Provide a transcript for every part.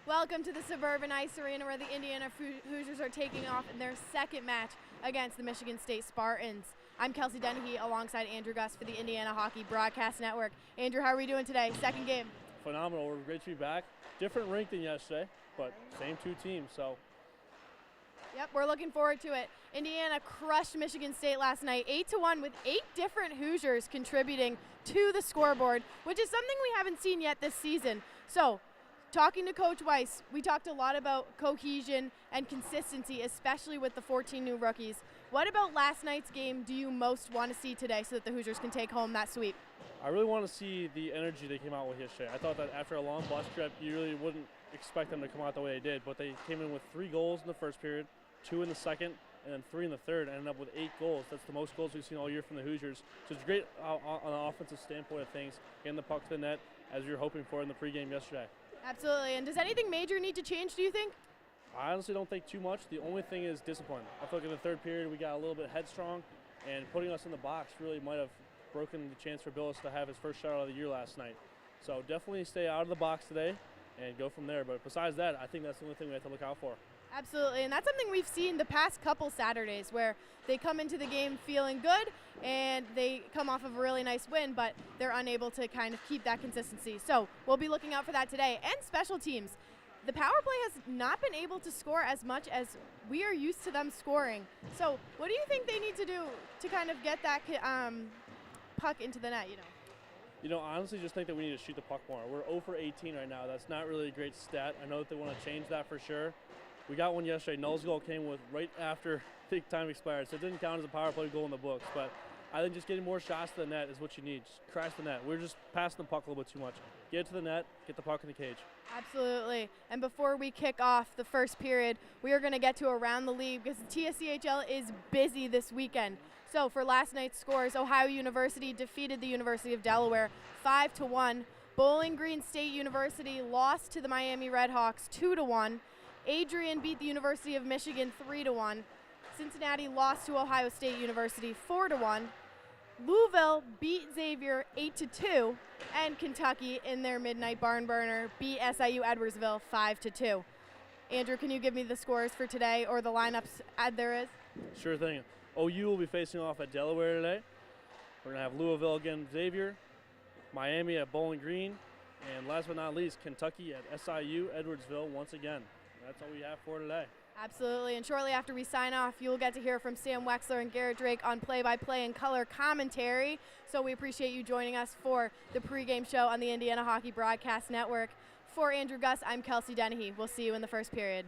Welcome to the Suburban Ice Arena where the Indiana Hoosiers are taking off in their second match against the Michigan State Spartans. I'm Kelsey Dennehy alongside Andrew Gus for the Indiana Hockey Broadcast Network. Andrew, how are we doing today? Second game. Phenomenal. We're great to be back. Different rink than yesterday, but same two teams. So. Yep, we're looking forward to it. Indiana crushed Michigan State last night 8-1 with 8 different Hoosiers contributing to the scoreboard, which is something we haven't seen yet this season. So, talking to Coach Weiss, we talked a lot about cohesion and consistency, especially with the 14 new rookies. What about last night's game do you most want to see today so that the Hoosiers can take home that sweep? I really want to see the energy they came out with yesterday. I thought that after a long bus trip, you really wouldn't expect them to come out the way they did, but they came in with 3 goals in the first period, 2 in the second, and then 3 in the third, and ended up with 8 goals. That's the most goals we've seen all year from the Hoosiers. So it's great on an offensive standpoint of things, getting the puck to the net as we were hoping for in the pregame yesterday. Absolutely. And does anything major need to change, do you think? I honestly don't think too much. The only thing is discipline. I feel like in the third period we got a little bit headstrong, and putting us in the box really might have broken the chance for Billis to have his first shot of the year last night. So definitely stay out of the box today and go from there. But besides that, I think that's the only thing we have to look out for. Absolutely, and that's something we've seen the past couple Saturdays where they come into the game feeling good and they come off of a really nice win, but they're unable to kind of keep that consistency. So we'll be looking out for that today. And special teams. The power play has not been able to score as much as we are used to them scoring. So what do you think they need to do to kind of get that puck into the net, You know, I honestly just think that we need to shoot the puck more. We're 0 for 18 right now. That's not really a great stat. I know that they want to change that for sure. We got one yesterday. Null's goal came with right after the time expired, so it didn't count as a power play goal in the books. But I think just getting more shots to the net is what you need. Just crash the net. We're just passing the puck a little bit too much. Get it to the net, get the puck in the cage. Absolutely. And before we kick off the first period, we are going to get to Around the League because the TSCHL is busy this weekend. So for last night's scores, Ohio University defeated the University of Delaware 5-1. Bowling Green State University lost to the Miami Redhawks 2-1. Adrian beat the University of Michigan 3-1. Cincinnati lost to Ohio State University 4-1. Louisville beat Xavier 8-2, and Kentucky in their midnight barn burner beat SIU Edwardsville 5-2. Andrew, can you give me the scores for today or the lineups there is? Sure thing. OU will be facing off at Delaware today. We're going to have Louisville against Xavier, Miami at Bowling Green, and last but not least, Kentucky at SIU Edwardsville once again. That's all we have for today. Absolutely, and shortly after we sign off, you'll get to hear from Sam Weixler and Garrett Drake on play-by-play and color commentary. So we appreciate you joining us for the pregame show on the Indiana Hockey Broadcast Network. For Andrew Gus, I'm Kelsey Dennehy. We'll see you in the first period.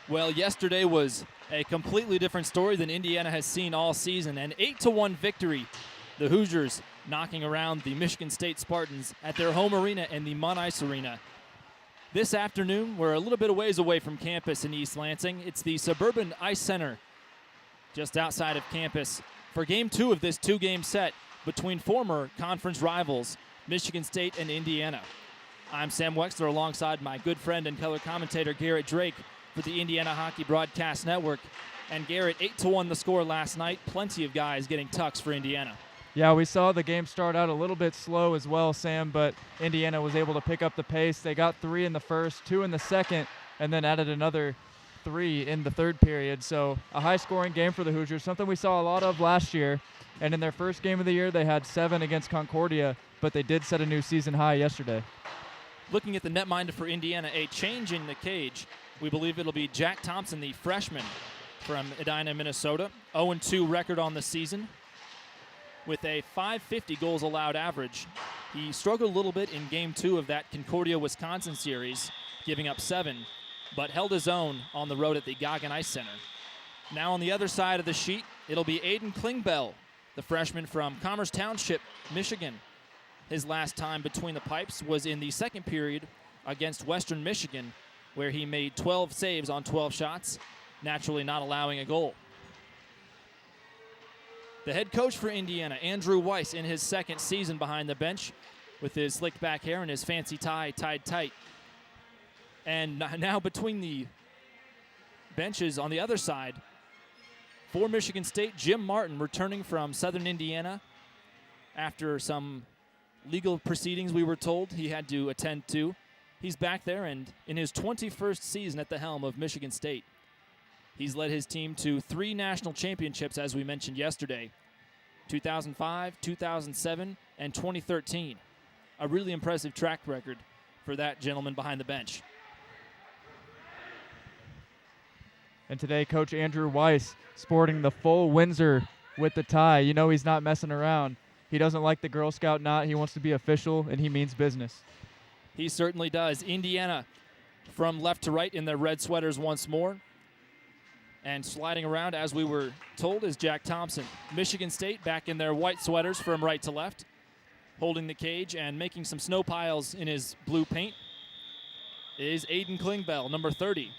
Well, yesterday was a completely different story than Indiana has seen all season. An 8-1 victory. The Hoosiers knocking around the Michigan State Spartans at their home arena in the Munn Ice Arena. This afternoon, we're a little bit of ways away from campus in East Lansing. It's the Suburban Ice Center just outside of campus for Game 2 of this two-game set between former conference rivals Michigan State and Indiana. I'm Sam Weixler alongside my good friend and color commentator Garrett Drake for the Indiana Hockey Broadcast Network. And Garrett, 8-1 the score last night. Plenty of guys getting tucks for Indiana. Yeah, we saw the game start out a little bit slow as well, Sam, but Indiana was able to pick up the pace. They got 3 in the first, 2 in the second, and then added another 3 in the third period. So a high-scoring game for the Hoosiers, something we saw a lot of last year. And in their first game of the year, they had 7 against Concordia, but they did set a new season high yesterday. Looking at the netminder for Indiana, a change in the cage. We believe it'll be Jack Thompson, the freshman from Edina, Minnesota. 0-2 record on the season with a .550 goals allowed average. He struggled a little bit in Game 2 of that Concordia, Wisconsin series, giving up 7, but held his own on the road at the Goggin Ice Center. Now on the other side of the sheet, it'll be Aiden Klingbeil, the freshman from Commerce Township, Michigan. His last time between the pipes was in the second period against Western Michigan, where he made 12 saves on 12 shots, naturally not allowing a goal. The head coach for Indiana, Andrew Weiss, in his second season behind the bench with his slicked back hair and his fancy tie tied tight. And now between the benches on the other side, for Michigan State, Jim Martin returning from Southern Indiana after some legal proceedings we were told he had to attend to. He's back there and in his 21st season at the helm of Michigan State. He's led his team to 3 national championships, as we mentioned yesterday, 2005, 2007, and 2013. A really impressive track record for that gentleman behind the bench. And today, Coach Andrew Weiss sporting the full Windsor with the tie. You know he's not messing around. He doesn't like the Girl Scout knot. He wants to be official, and he means business. He certainly does. Indiana from left to right in their red sweaters once more. And sliding around, as we were told, is Jack Thompson. Michigan State back in their white sweaters from right to left, holding the cage and making some snow piles in his blue paint is Aiden Klingbeil, number 30.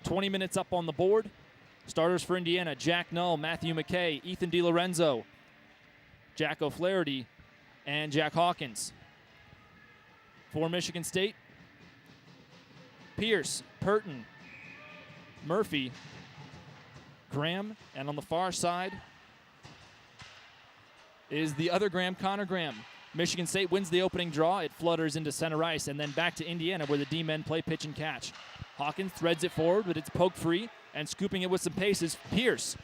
20 minutes up on the board. Starters for Indiana, Jack Null, Matthew McKay, Ethan DiLorenzo, Jack O'Flaherty, and Jack Hawkins. For Michigan State, Pierce, Purton, Murphy, Graham, and on the far side is the other Graham, Connor Graham. Michigan State wins the opening draw. It flutters into center ice and then back to Indiana where the D-men play pitch and catch. Hawkins threads it forward, but it's poked free, and scooping it with some pace is Pierce.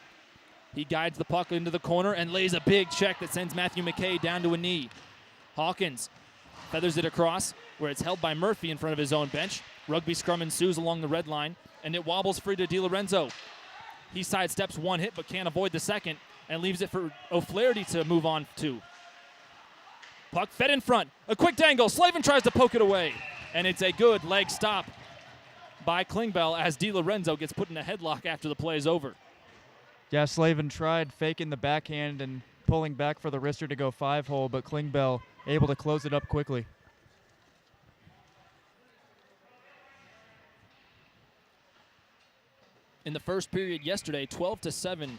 He guides the puck into the corner and lays a big check that sends Matthew McKay down to a knee. Hawkins feathers it across where it's held by Murphy in front of his own bench. Rugby scrum ensues along the red line, and it wobbles free to DiLorenzo. He sidesteps one hit but can't avoid the second and leaves it for O'Flaherty to move on to. Puck fed in front. A quick dangle. Slavin tries to poke it away, and it's a good leg stop by Klingbeil as DiLorenzo gets put in a headlock after the play is over. Yeah, Slavin tried faking the backhand and pulling back for the wrister to go 5-hole, but Klingbeil able to close it up quickly. In the first period yesterday, 12-7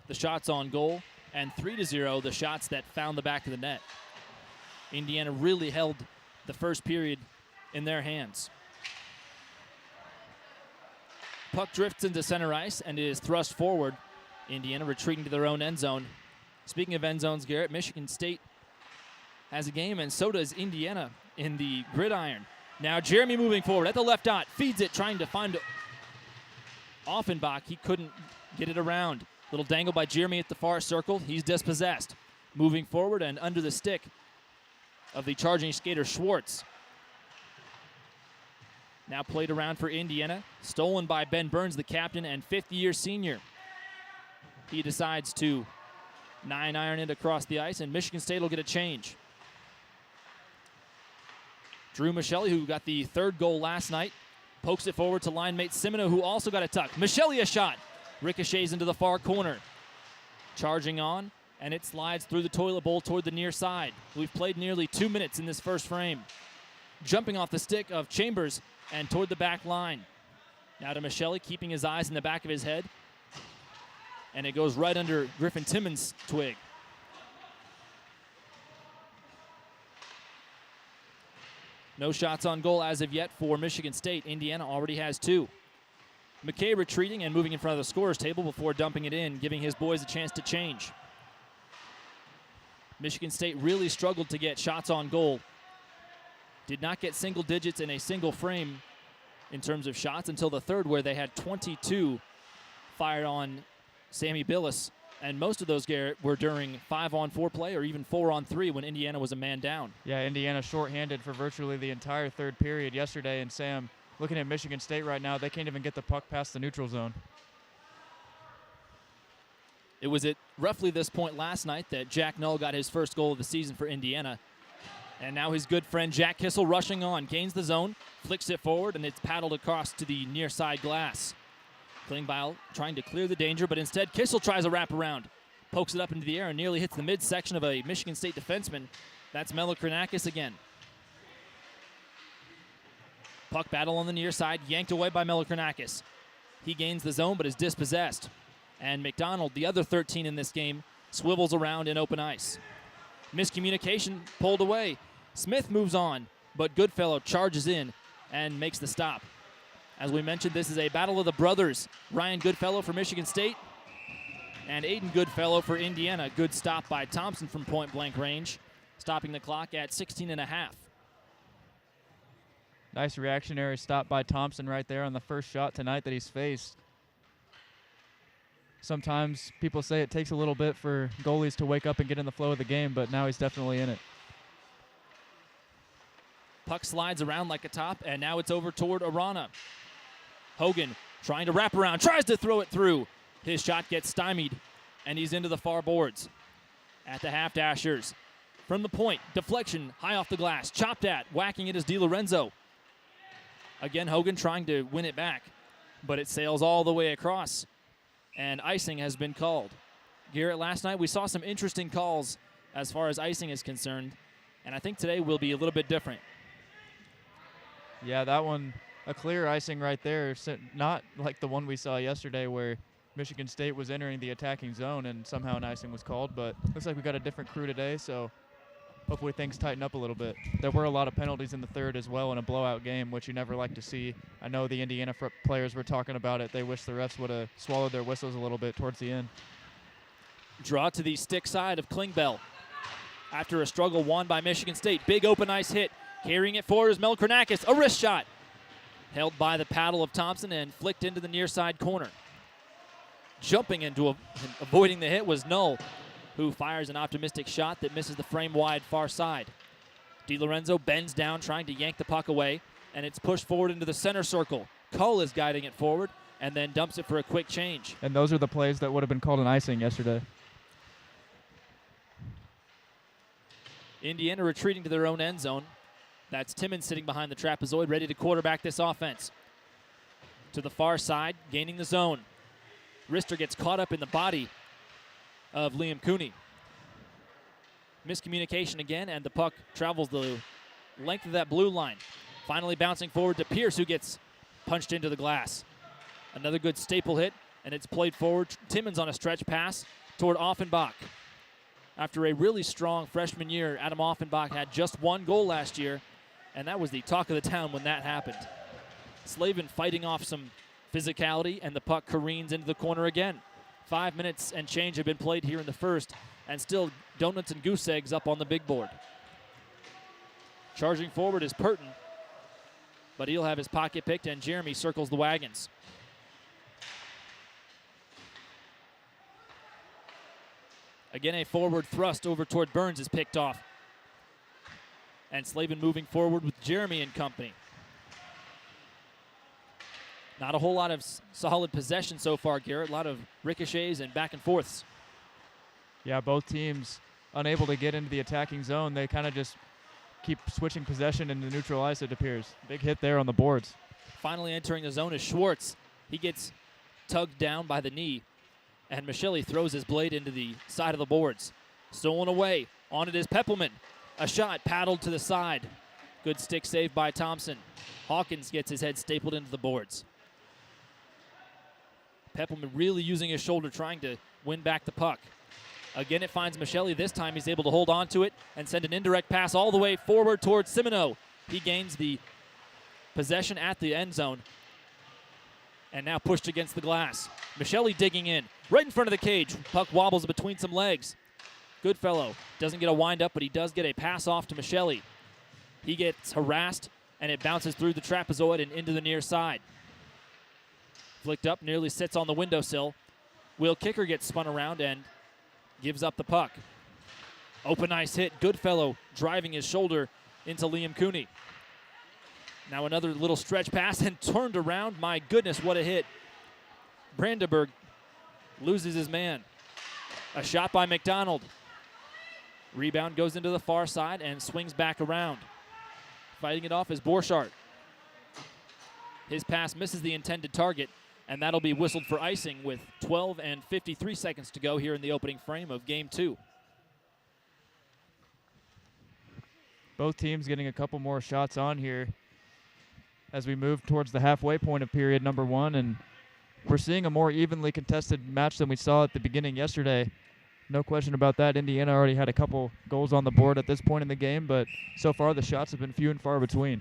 the shots on goal, and 3-0 the shots that found the back of the net. Indiana really held the first period in their hands. Puck drifts into center ice and is thrust forward. Indiana retreating to their own end zone. Speaking of end zones, Garrett, Michigan State has a game, and so does Indiana in the gridiron. Now Jeremy moving forward at the left dot, feeds it, trying to find Offenbach. He couldn't get it around. Little dangle by Jeremy at the far circle. He's dispossessed. Moving forward and under the stick of the charging skater Schwartz. Now played around for Indiana. Stolen by Ben Burns, the captain and fifth-year senior. He decides to 9-iron it across the ice, and Michigan State will get a change. Drew Michelli, who got the third goal last night, Pokes it forward to line mate Simino, who also got a tuck. Michelia shot. Ricochets into the far corner. Charging on, and it slides through the toilet bowl toward the near side. We've played nearly 2 minutes in this first frame. Jumping off the stick of Chambers and toward the back line. Now to Micheli, keeping his eyes in the back of his head. And it goes right under Griffin Timmons' twig. No shots on goal as of yet for Michigan State. Indiana already has 2. McKay retreating and moving in front of the scorer's table before dumping it in, giving his boys a chance to change. Michigan State really struggled to get shots on goal. Did not get single digits in a single frame in terms of shots until the third, where they had 22 fired on Sammy Billis. And most of those, Garrett, were during 5-on-4 play or even 4-on-3 when Indiana was a man down. Yeah, Indiana shorthanded for virtually the entire third period yesterday. And Sam, looking at Michigan State right now, they can't even get the puck past the neutral zone. It was at roughly this point last night that Jack Null got his first goal of the season for Indiana. And now his good friend Jack Kissel rushing on, gains the zone, flicks it forward, and it's paddled across to the near side glass. Klingbeil trying to clear the danger, but instead Kissel tries a wraparound. Pokes it up into the air and nearly hits the midsection of a Michigan State defenseman. That's Melokranakis again. Puck battle on the near side, yanked away by Melokranakis. He gains the zone but is dispossessed. And McDonald, the other 13 in this game, swivels around in open ice. Miscommunication pulled away. Smith moves on, but Goodfellow charges in and makes the stop. As we mentioned, this is a battle of the brothers. Ryan Goodfellow for Michigan State and Aiden Goodfellow for Indiana. Good stop by Thompson from point-blank range, stopping the clock at 16.5. Nice reactionary stop by Thompson right there on the first shot tonight that he's faced. Sometimes people say it takes a little bit for goalies to wake up and get in the flow of the game, but now he's definitely in it. Puck slides around like a top, and now it's over toward Arana. Hogan trying to wrap around, tries to throw it through. His shot gets stymied, and he's into the far boards. At the half dashers. From the point, deflection, high off the glass, chopped at, whacking it is DiLorenzo. Again, Hogan trying to win it back, but it sails all the way across, and icing has been called. Garrett, last night we saw some interesting calls as far as icing is concerned, and I think today will be a little bit different. Yeah, that one, a clear icing right there, not like the one we saw yesterday where Michigan State was entering the attacking zone and somehow an icing was called, but looks like we got a different crew today, so hopefully things tighten up a little bit. There were a lot of penalties in the third as well in a blowout game, which you never like to see. I know the Indiana players were talking about it. They wish the refs would have swallowed their whistles a little bit towards the end. Draw to the stick side of Klingbeil. After a struggle won by Michigan State. Big open ice hit. Carrying it forward is Melokranakis. A wrist shot. Held by the paddle of Thompson and flicked into the near side corner. Jumping into avoiding the hit was Null, who fires an optimistic shot that misses the frame wide far side. DiLorenzo bends down trying to yank the puck away, and it's pushed forward into the center circle. Cull is guiding it forward and then dumps it for a quick change. And those are the plays that would have been called an icing yesterday. Indiana retreating to their own end zone. That's Timmons sitting behind the trapezoid, ready to quarterback this offense. To the far side, gaining the zone. Rister gets caught up in the body of Liam Cooney. Miscommunication again, and the puck travels the length of that blue line. Finally bouncing forward to Pierce, who gets punched into the glass. Another good staple hit, and it's played forward. Timmons on a stretch pass toward Offenbach. After a really strong freshman year, Adam Offenbach had just 1 goal last year, and that was the talk of the town when that happened. Slavin fighting off some physicality, and the puck careens into the corner again. 5 minutes and change have been played here in the first, and still donuts and goose eggs up on the big board. Charging forward is Purton, but he'll have his pocket picked, and Jeremy circles the wagons. Again, a forward thrust over toward Burns is picked off. And Slavin moving forward with Jeremy and company. Not a whole lot of solid possession so far, Garrett. A lot of ricochets and back and forths. Yeah, both teams unable to get into the attacking zone. They kind of just keep switching possession into neutral ice, it appears. Big hit there on the boards. finally entering the zone is Schwartz. He gets tugged down by the knee, and Michelli throws his blade into the side of the boards. Stolen away. On it is Peppelman. A shot paddled to the side. Good stick save by Thompson. Hawkins gets his head stapled into the boards. Peppelman really using his shoulder, trying to win back the puck. Again, it finds Michelli. This time he's able to hold on to it and send an indirect pass all the way forward towards Simoneau. He gains the possession at the end zone and now pushed against the glass. Michelli digging in, right in front of the cage. Puck wobbles between some legs. Goodfellow doesn't get a wind-up, but he does get a pass off to Michelli. He gets harassed, and it bounces through the trapezoid and into the near side. Flicked up, nearly sits on the windowsill. Will Kicker gets spun around and gives up the puck. Open ice hit. Goodfellow driving his shoulder into Liam Cooney. Now another little stretch pass and turned around. My goodness, what a hit. Brandenburg loses his man. A shot by McDonald. Rebound goes into the far side and swings back around. Fighting it off is Borchardt. His pass misses the intended target, and that'll be whistled for icing with 12 and 53 seconds to go here in the opening frame of Game 2. Both teams getting a couple more shots on here as we move towards the halfway point of period number 1, and we're seeing a more evenly contested match than we saw at the beginning yesterday. No question about that. Indiana already had a couple goals on the board at this point in the game, but so far the shots have been few and far between.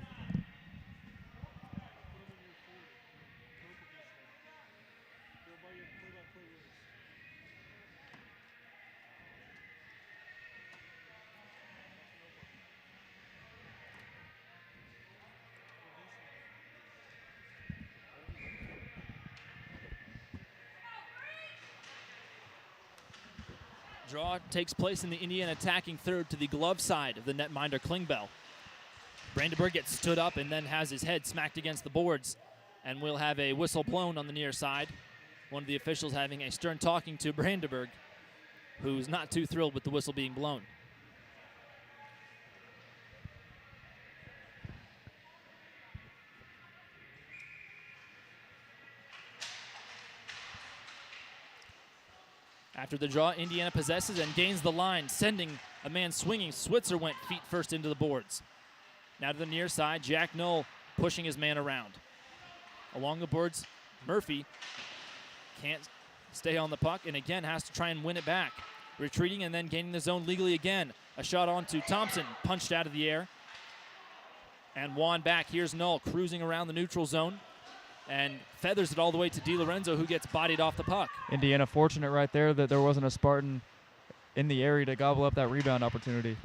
Draw takes place in the Indiana attacking third to the glove side of the netminder Klingbeil. Brandenburg gets stood up and then has his head smacked against the boards, and we'll have a whistle blown on the near side. One of the officials having a stern talking to Brandenburg, who's not too thrilled with the whistle being blown. After the draw, Indiana possesses and gains the line, sending a man swinging. Switzer went feet first into the boards. Now to the near side, Jack Knoll pushing his man around. Along the boards, Murphy can't stay on the puck and again has to try and win it back. Retreating and then gaining the zone legally again. A shot on to Thompson, punched out of the air. And won back. Here's Knoll cruising around the neutral zone and feathers it all the way to DiLorenzo, who gets bodied off the puck. Indiana fortunate right there that there wasn't a Spartan in the area to gobble up that rebound opportunity.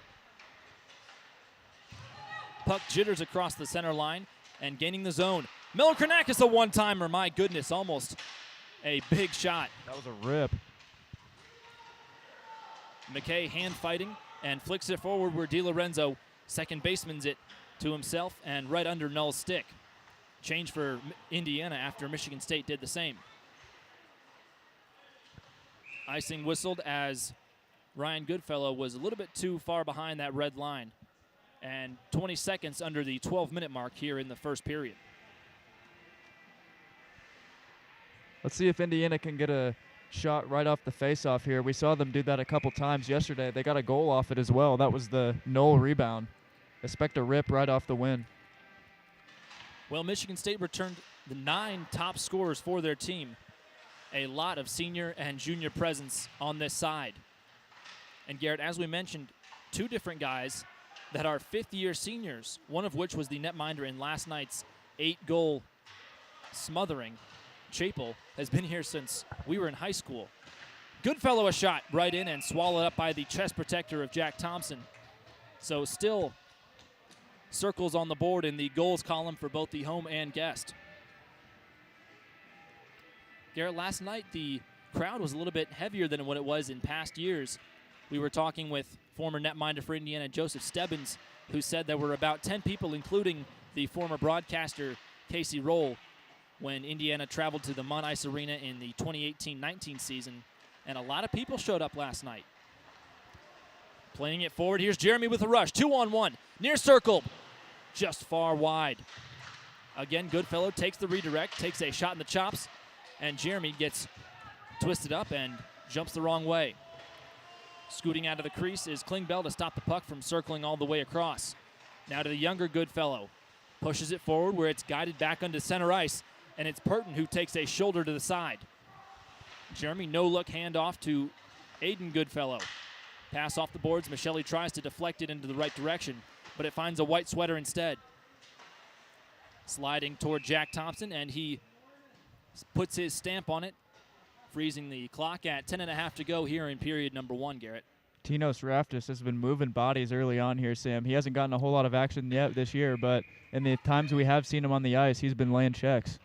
Puck jitters across the center line and gaining the zone. Miller Kranakis, a one-timer. My goodness, almost a big shot. That was a rip. McKay hand fighting and flicks it forward where DiLorenzo second baseman's it to himself and right under Null's stick. Change for Indiana after Michigan State did the same. Icing whistled as Ryan Goodfellow was a little bit too far behind that red line. And 20 seconds under the 12-minute mark here in the first period. Let's see if Indiana can get a shot right off the face-off here. We saw them do that a couple times yesterday. They got a goal off it as well. That was the Knoll rebound. Expect a rip right off the win. Well, Michigan State returned the 9 top scorers for their team. A lot of senior and junior presence on this side. And Garrett, as we mentioned, 2 different guys that are fifth-year seniors, one of which was the netminder in last night's 8-goal smothering. Chapel has been here since we were in high school. Goodfellow a shot right in and swallowed up by the chest protector of Jack Thompson. So still circles on the board in the goals column for both the home and guest. Garrett, last night the crowd was a little bit heavier than what it was in past years. We were talking with former netminder for Indiana, Joseph Stebbins, who said there were about 10 people, including the former broadcaster, Casey Roll, when Indiana traveled to the Mont Ice Arena in the 2018-19 season, and a lot of people showed up last night. Playing it forward, here's Jeremy with a rush, 2-on-1, near circle, just far wide. Again, Goodfellow takes the redirect, takes a shot in the chops, and Jeremy gets twisted up and jumps the wrong way. Scooting out of the crease is Klingbeil to stop the puck from circling all the way across. Now to the younger Goodfellow. Pushes it forward where it's guided back onto center ice, and it's Purton who takes a shoulder to the side. Jeremy no-look handoff to Aiden Goodfellow. Pass off the boards. Michelli tries to deflect it into the right direction, but it finds a white sweater instead. Sliding toward Jack Thompson, and he puts his stamp on it, freezing the clock at 10.5 to go here in period number 1, Garrett. Tinos Raftis has been moving bodies early on here, Sam. He hasn't gotten a whole lot of action yet this year, but in the times we have seen him on the ice, he's been laying checks.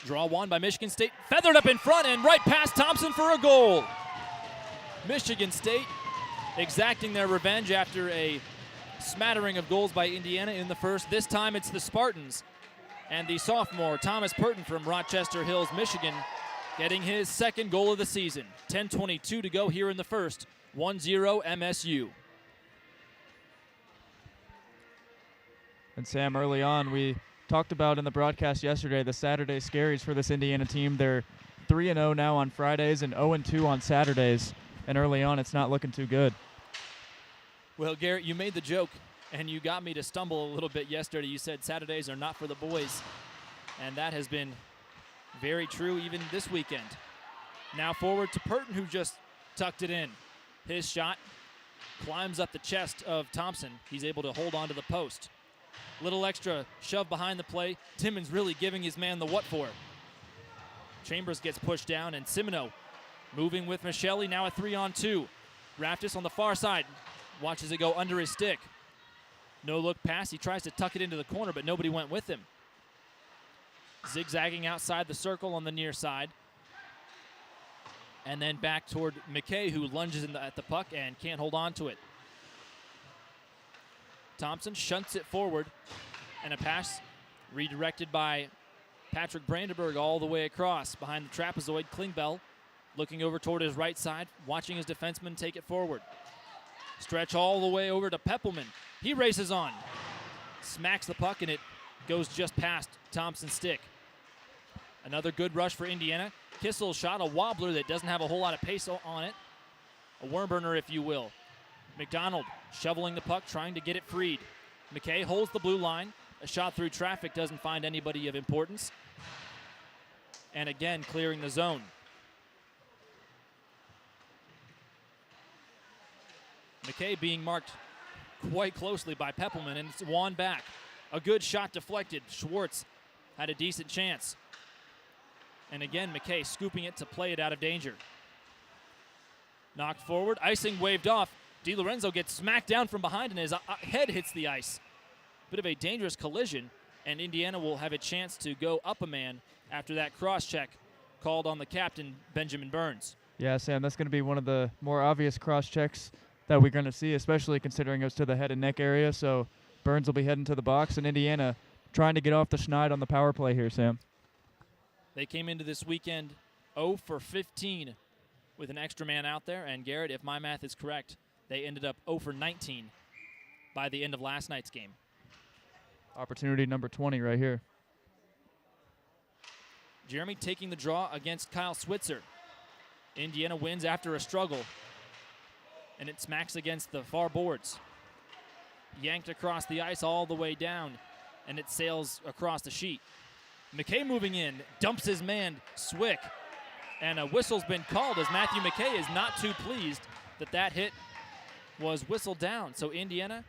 Draw one by Michigan State, feathered up in front and right past Thompson for a goal. Michigan State exacting their revenge after a smattering of goals by Indiana in the first. This time it's the Spartans and the sophomore Thomas Purton from Rochester Hills, Michigan, getting his second goal of the season. 10:22 to go here in the first. 1-0 MSU. And Sam, early on, we talked about in the broadcast yesterday the Saturday scaries for this Indiana team. They're 3-0 now on Fridays and 0-2 on Saturdays. And early on, it's not looking too good. Well, Garrett, you made the joke, and you got me to stumble a little bit yesterday. You said Saturdays are not for the boys, and that has been very true even this weekend. Now forward to Purton, who just tucked it in. His shot climbs up the chest of Thompson. He's able to hold on to the post. Little extra shove behind the play. Timmons really giving his man the what for. Chambers gets pushed down, and Simino moving with Michelli, now a 3-on-2. Raftis on the far side. Watches it go under his stick. No look pass. He tries to tuck it into the corner, but nobody went with him. Zigzagging outside the circle on the near side. And then back toward McKay, who lunges at the puck and can't hold on to it. Thompson shunts it forward, and a pass redirected by Patrick Brandenburg all the way across behind the trapezoid. Klingbeil looking over toward his right side, watching his defenseman take it forward. Stretch all the way over to Peppelman. He races on. Smacks the puck, and it goes just past Thompson's stick. Another good rush for Indiana. Kissel shot a wobbler that doesn't have a whole lot of pace on it. A worm burner, if you will. McDonald shoveling the puck, trying to get it freed. McKay holds the blue line. A shot through traffic doesn't find anybody of importance. And again, clearing the zone. McKay being marked quite closely by Peppelman, and it's won back. A good shot deflected. Schwartz had a decent chance. And again, McKay scooping it to play it out of danger. Knocked forward, icing waved off. DiLorenzo gets smacked down from behind, and his head hits the ice. Bit of a dangerous collision, and Indiana will have a chance to go up a man after that cross-check called on the captain, Benjamin Burns. Yeah, Sam, that's going to be one of the more obvious cross-checks that we're going to see, especially considering it was to the head and neck area. So Burns will be heading to the box, and Indiana trying to get off the schneid on the power play here, Sam. They came into this weekend 0 for 15 with an extra man out there, and Garrett, if my math is correct, they ended up 0 for 19 by the end of last night's game. Opportunity number 20 right here. Jeremy taking the draw against Kyle Switzer. Indiana wins after a struggle, and it smacks against the far boards. Yanked across the ice all the way down, and it sails across the sheet. McKay moving in, dumps his man, Swick, and a whistle's been called as Matthew McKay is not too pleased that hit was whistled down. So Indiana,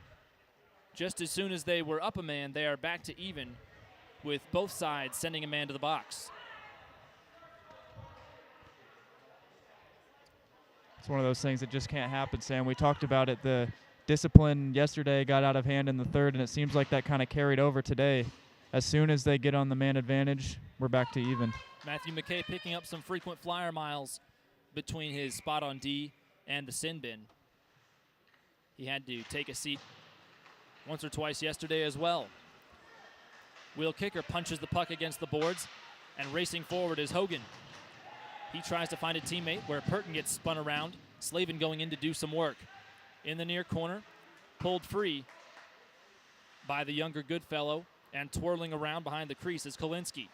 just as soon as they were up a man, they are back to even with both sides sending a man to the box. It's one of those things that just can't happen, Sam. We talked about it. The discipline yesterday got out of hand in the third, and it seems like that kind of carried over today. As soon as they get on the man advantage, we're back to even. Matthew McKay picking up some frequent flyer miles between his spot on D and the sin bin. He had to take a seat once or twice yesterday as well. Wheel kicker punches the puck against the boards, and racing forward is Hogan. He tries to find a teammate where Purton gets spun around. Slavin going in to do some work. In the near corner, pulled free by the younger Goodfellow, and twirling around behind the crease is Kolinski.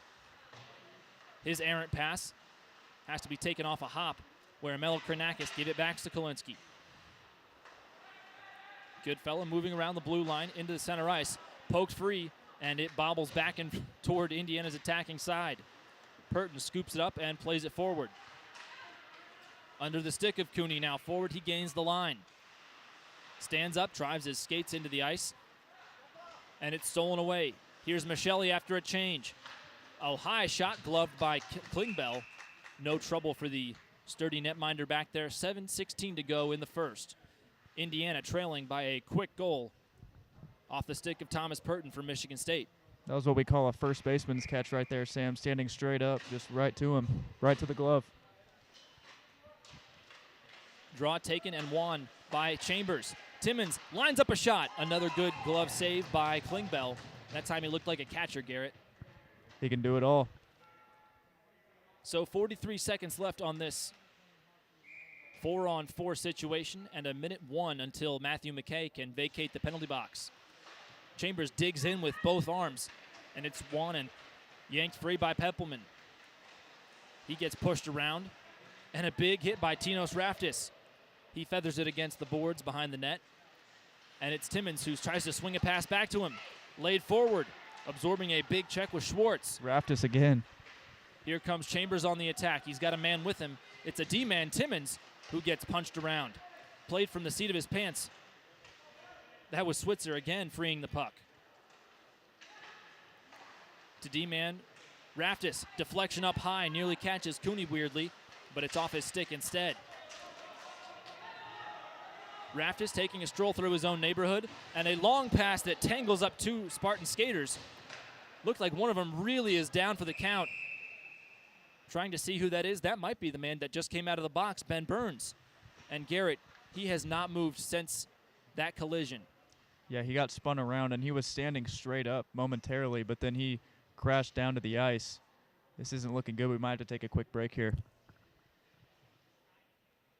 His errant pass has to be taken off a hop, where Melo Kranakis gave it back to Kolinski. Goodfellow moving around the blue line into the center ice, poked free, and it bobbles back and toward Indiana's attacking side. Purton scoops it up and plays it forward. Under the stick of Cooney now forward, he gains the line. Stands up, drives his skates into the ice, and it's stolen away. Here's Michelli after a change. A high shot gloved by Klingbeil. No trouble for the sturdy netminder back there. 7:16 to go in the first. Indiana trailing by a quick goal off the stick of Thomas Purton for Michigan State. That was what we call a first baseman's catch right there, Sam. Standing straight up, just right to him, right to the glove. Draw taken and won by Chambers. Timmons lines up a shot. Another good glove save by Klingbeil. That time he looked like a catcher, Garrett. He can do it all. So 43 seconds left on this 4-on-4 situation, and a minute 1 until Matthew McKay can vacate the penalty box. Chambers digs in with both arms, and it's won and yanked free by Peppelman. He gets pushed around, and a big hit by Tinos Raftis. He feathers it against the boards behind the net, and it's Timmons who tries to swing a pass back to him. Laid forward, absorbing a big check with Schwartz. Raftis again. Here comes Chambers on the attack. He's got a man with him. It's a D-man, Timmons, who gets punched around. Played from the seat of his pants. That was Switzer again freeing the puck. To D-man, Raftis, deflection up high, nearly catches Cooney weirdly, but it's off his stick instead. Raftis taking a stroll through his own neighborhood, and a long pass that tangles up two Spartan skaters. Looked like one of them really is down for the count. Trying to see who that is. That might be the man that just came out of the box, Ben Burns. And Garrett, he has not moved since that collision. Yeah, he got spun around, and he was standing straight up momentarily, but then he crashed down to the ice. This isn't looking good. We might have to take a quick break here.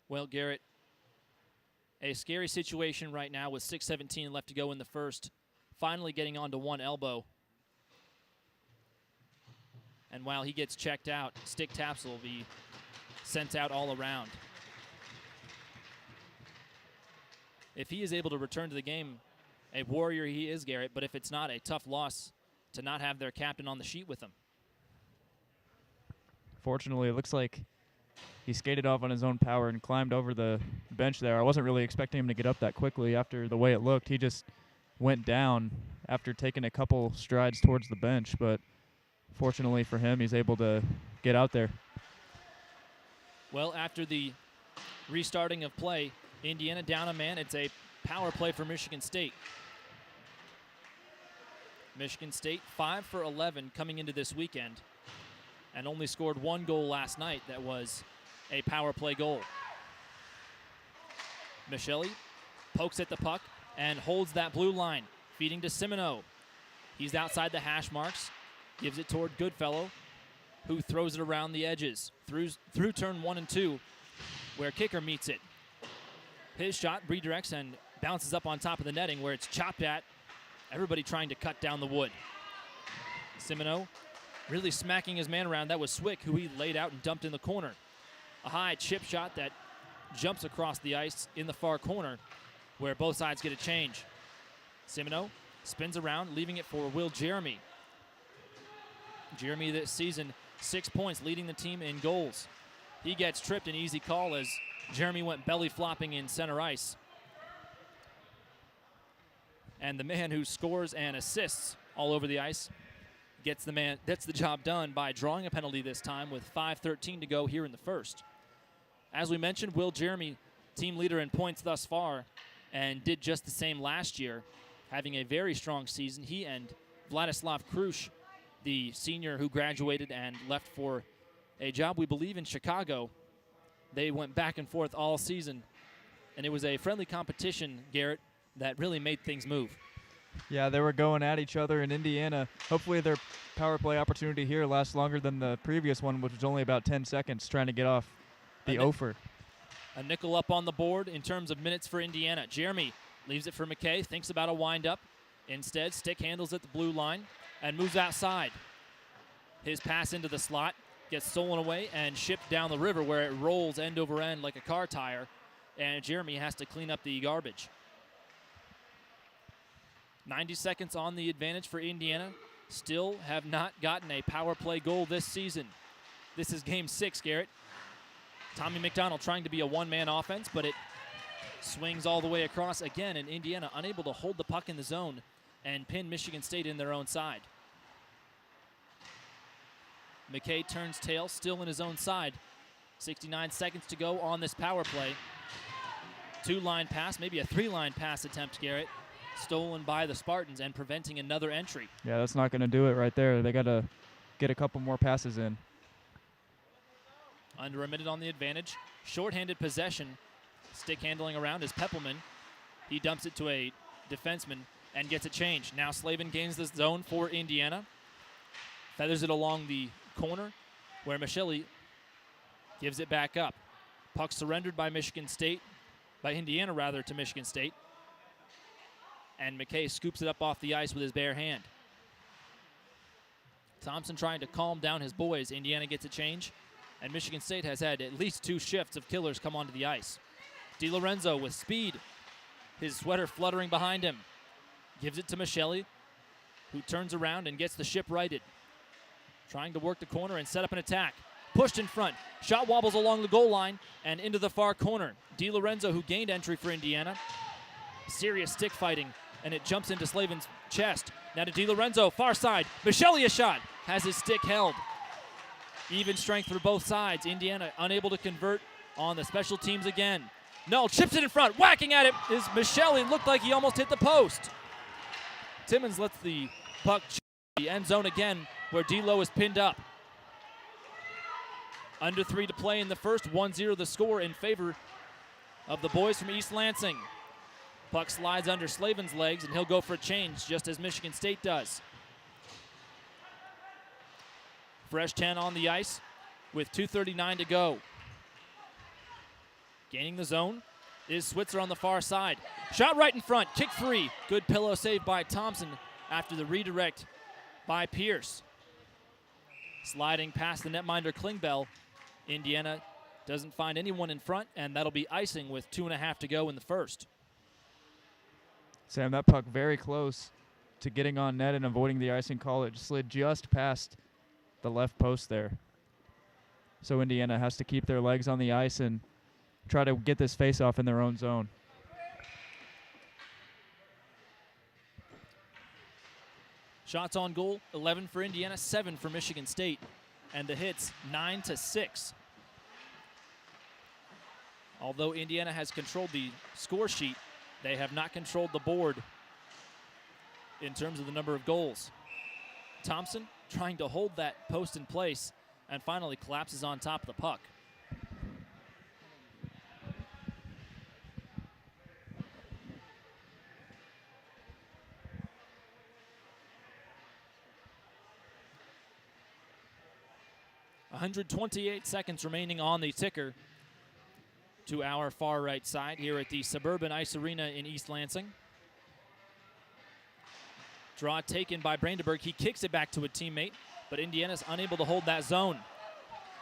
Well, Garrett, a scary situation right now with 6:17 left to go in the first. Finally getting onto one elbow. And while he gets checked out, stick taps will be sent out all around. If he is able to return to the game, a warrior he is, Garrett, but if it's not, a tough loss to not have their captain on the sheet with them. Fortunately, it looks like he skated off on his own power and climbed over the bench there. I wasn't really expecting him to get up that quickly after the way it looked. He just went down after taking a couple strides towards the bench, but fortunately for him, he's able to get out there. Well, after the restarting of play, Indiana down a man. It's a power play for Michigan State. Michigan State 5 for 11 coming into this weekend and only scored one goal last night that was a power play goal. Michelli pokes at the puck and holds that blue line, feeding to Simoneau. He's outside the hash marks, gives it toward Goodfellow, who throws it around the edges through turn 1 and 2, where kicker meets it. His shot redirects and bounces up on top of the netting where it's chopped at. Everybody trying to cut down the wood. Simoneau really smacking his man around. That was Swick, who he laid out and dumped in the corner. A high chip shot that jumps across the ice in the far corner where both sides get a change. Simoneau spins around, leaving it for Will Jeremy. Jeremy this season, 6 points, leading the team in goals. He gets tripped, an easy call as Jeremy went belly flopping in center ice. And the man who scores and assists all over the ice gets the job done by drawing a penalty this time with 5:13 to go here in the first. As we mentioned, Will Jeremy, team leader in points thus far, and did just the same last year, having a very strong season. He and Vladislav Krush, the senior who graduated and left for a job, we believe, in Chicago. They went back and forth all season, and it was a friendly competition, Garrett, that really made things move. Yeah, they were going at each other in Indiana. Hopefully their power play opportunity here lasts longer than the previous one, which was only about 10 seconds trying to get off the Ofer. A nickel up on the board in terms of minutes for Indiana. Jeremy leaves it for McKay, thinks about a windup, Instead, Stick handles at the blue line and moves outside. His pass into the slot gets stolen away and shipped down the river where it rolls end over end like a car tire, and Jeremy has to clean up the garbage. 90 seconds on the advantage for Indiana. Still have not gotten a power play goal this season. This is game 6, Garrett. Tommy McDonald trying to be a one-man offense, but it swings all the way across again, and Indiana unable to hold the puck in the zone and pin Michigan State in their own side. McKay turns tail, still in his own side. 69 seconds to go on this power play. 2-line pass, maybe a 3-line pass attempt, Garrett. Stolen by the Spartans and preventing another entry. Yeah, that's not going to do it right there. They got to get a couple more passes in. Under a minute on the advantage. Shorthanded possession. Stick handling around is Peppelman. He dumps it to a defenseman and gets it changed. Now Slavin gains the zone for Indiana. Feathers it along the corner where Michelli gives it back up. Puck surrendered by Indiana rather, to Michigan State. And McKay scoops it up off the ice with his bare hand. Thompson trying to calm down his boys. Indiana gets a change, and Michigan State has had at least 2 shifts of killers come onto the ice. DiLorenzo with speed, his sweater fluttering behind him. Gives it to Michelli, who turns around and gets the ship righted. Trying to work the corner and set up an attack. Pushed in front. Shot wobbles along the goal line and into the far corner. DiLorenzo, who gained entry for Indiana. Serious stick fighting, and it jumps into Slavin's chest. Now to DiLorenzo, far side. Michelli a shot. Has his stick held. Even strength for both sides. Indiana unable to convert on the special teams again. No, chips it in front. Whacking at it is Michelli. Looked like he almost hit the post. Timmons lets the puck chip the end zone again, where D'Lo is pinned up. Under 3 to play in the first. 1-0 the score in favor of the boys from East Lansing. Puck slides under Slavin's legs, and he'll go for a change, just as Michigan State does. Fresh 10 on the ice with 2:39 to go. Gaining the zone is Switzer on the far side. Shot right in front, kick free. Good pillow save by Thompson after the redirect by Pierce. Sliding past the netminder Klingbeil. Indiana doesn't find anyone in front, and that'll be icing with 2.5 to go in the first. Sam, that puck very close to getting on net and avoiding the icing call. It slid just past the left post there. So Indiana has to keep their legs on the ice and try to get this face-off in their own zone. Shots on goal, 11 for Indiana, 7 for Michigan State. And the hits, 9-6. Although Indiana has controlled the score sheet, they have not controlled the board in terms of the number of goals. Thompson trying to hold that post in place and finally collapses on top of the puck. .128 seconds remaining on the ticker to our far right side here at the Suburban Ice Arena in East Lansing. Draw taken by Brandenburg. He kicks it back to a teammate, but Indiana's unable to hold that zone.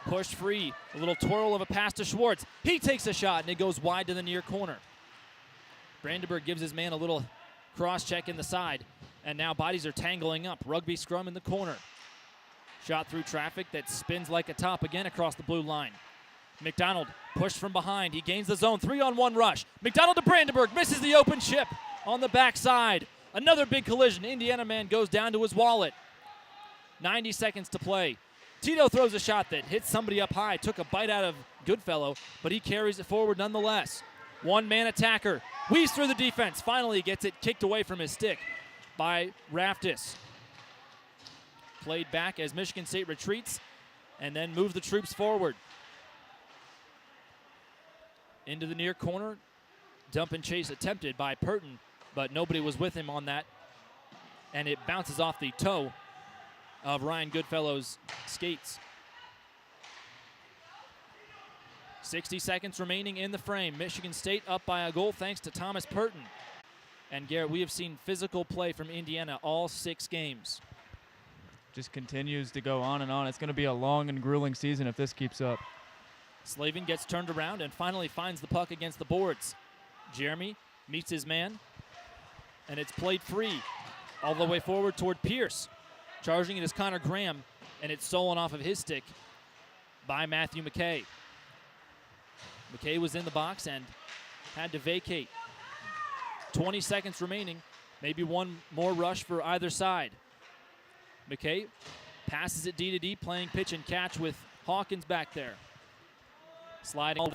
Pushed free, a little twirl of a pass to Schwartz. He takes a shot, and it goes wide to the near corner. Brandenburg gives his man a little cross-check in the side, and now bodies are tangling up. Rugby scrum in the corner. Shot through traffic that spins like a top again across the blue line. McDonald pushed from behind. He gains the zone. 3-on-1 rush. McDonald to Brandenburg. Misses the open chip on the backside. Another big collision. Indiana man goes down to his wallet. 90 seconds to play. Tito throws a shot that hits somebody up high. Took a bite out of Goodfellow, but he carries it forward nonetheless. One-man attacker. Weaves through the defense. Finally gets it kicked away from his stick by Raftis. Played back as Michigan State retreats and then move the troops forward. Into the near corner. Dump and chase attempted by Purton, but nobody was with him on that. And it bounces off the toe of Ryan Goodfellow's skates. 60 seconds remaining in the frame. Michigan State up by a goal thanks to Thomas Purton. And Garrett, we have seen physical play from Indiana all 6 games. Just continues to go on and on. It's going to be a long and grueling season if this keeps up. Slavin gets turned around and finally finds the puck against the boards. Jeremy meets his man, and it's played free all the way forward toward Pierce. Charging it is Connor Graham, and it's stolen off of his stick by Matthew McKay. McKay was in the box and had to vacate. 20 seconds remaining, maybe one more rush for either side. McKay passes it D to D, playing pitch and catch with Hawkins back there. Sliding over.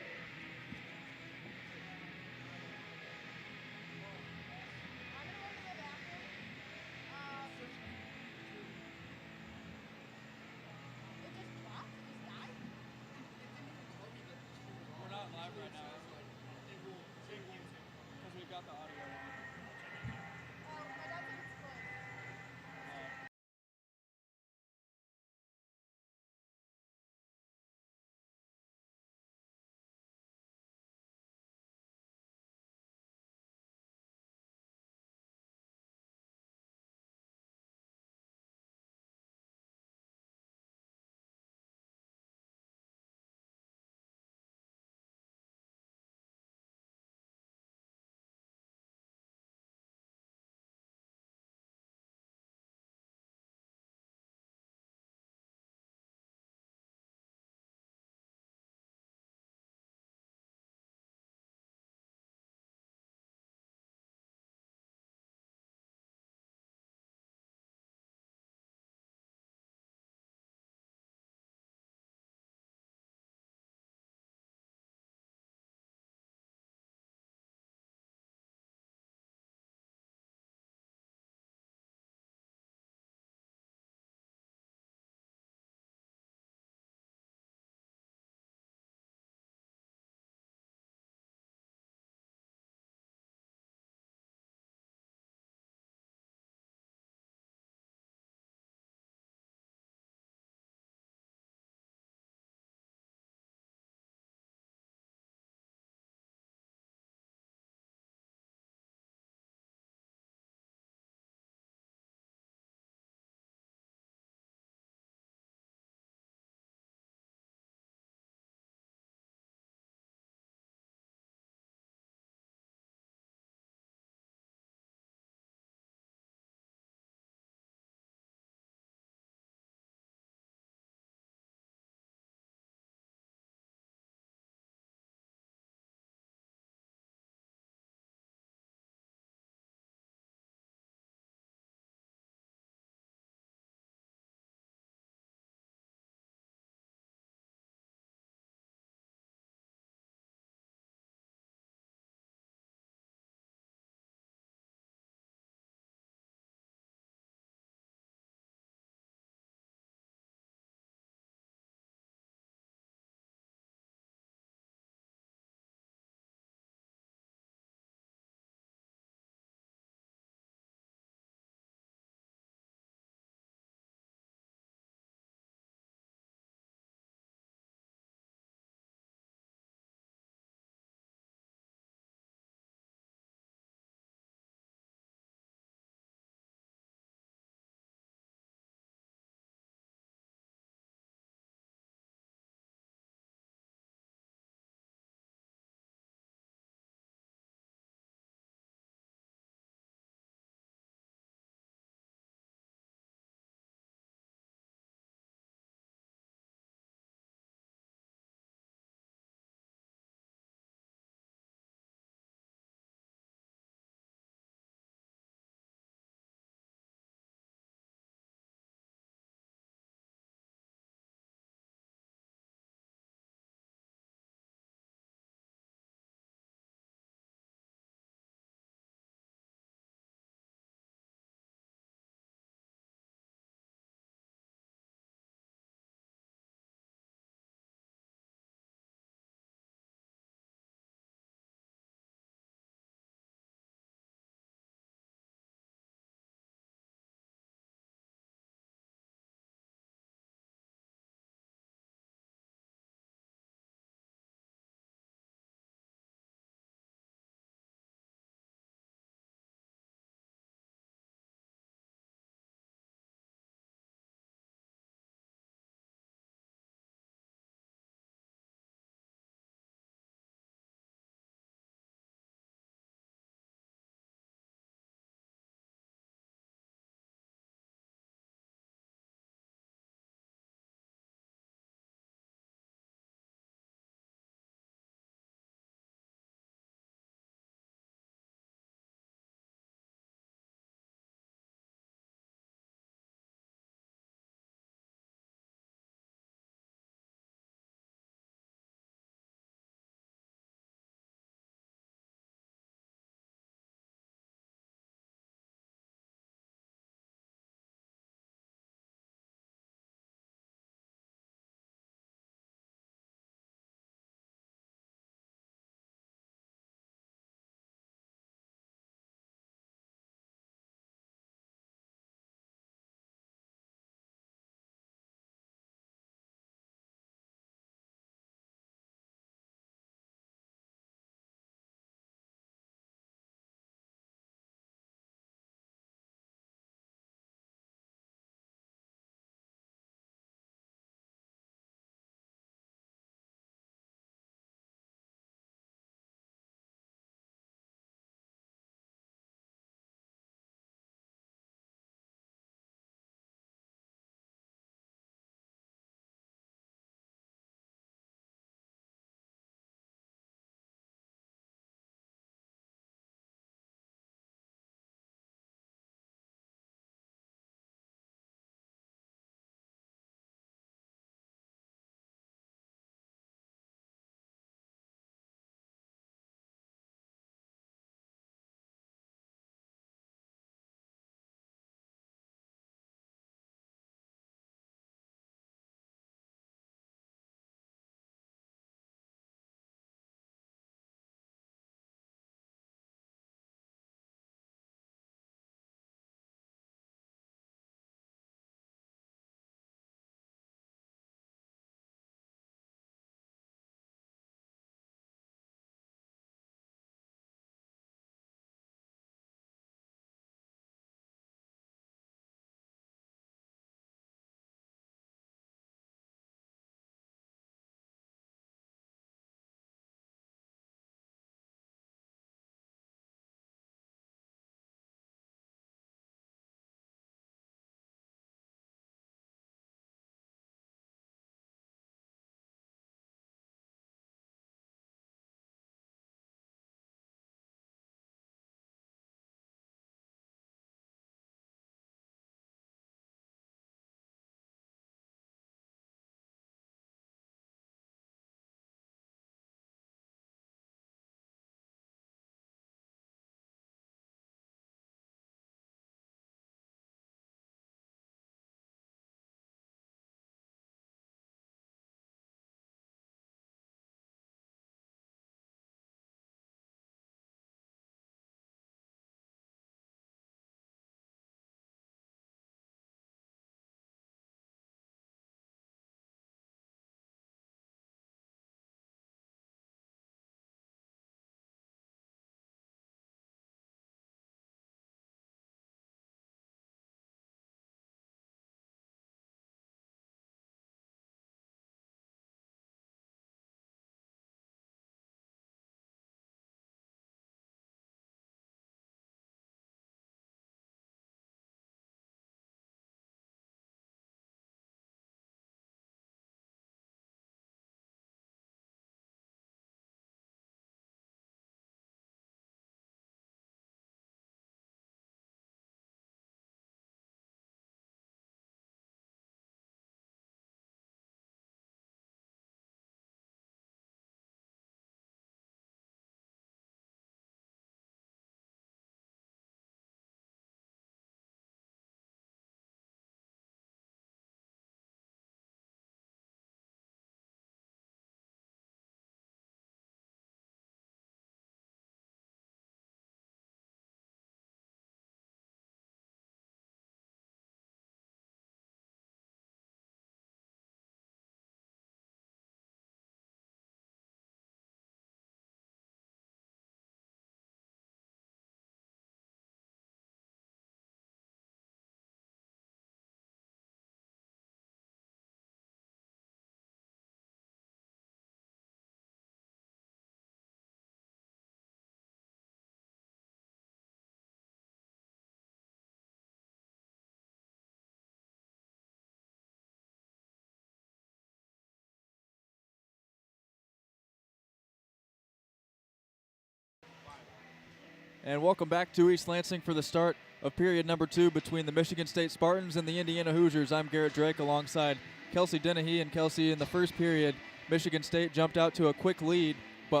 And welcome back to East Lansing for the start of period number 2 between the Michigan State Spartans and the Indiana Hoosiers. I'm Garrett Drake alongside Kelsey Dennehy. And Kelsey, in the first period, Michigan State jumped out to a quick lead, but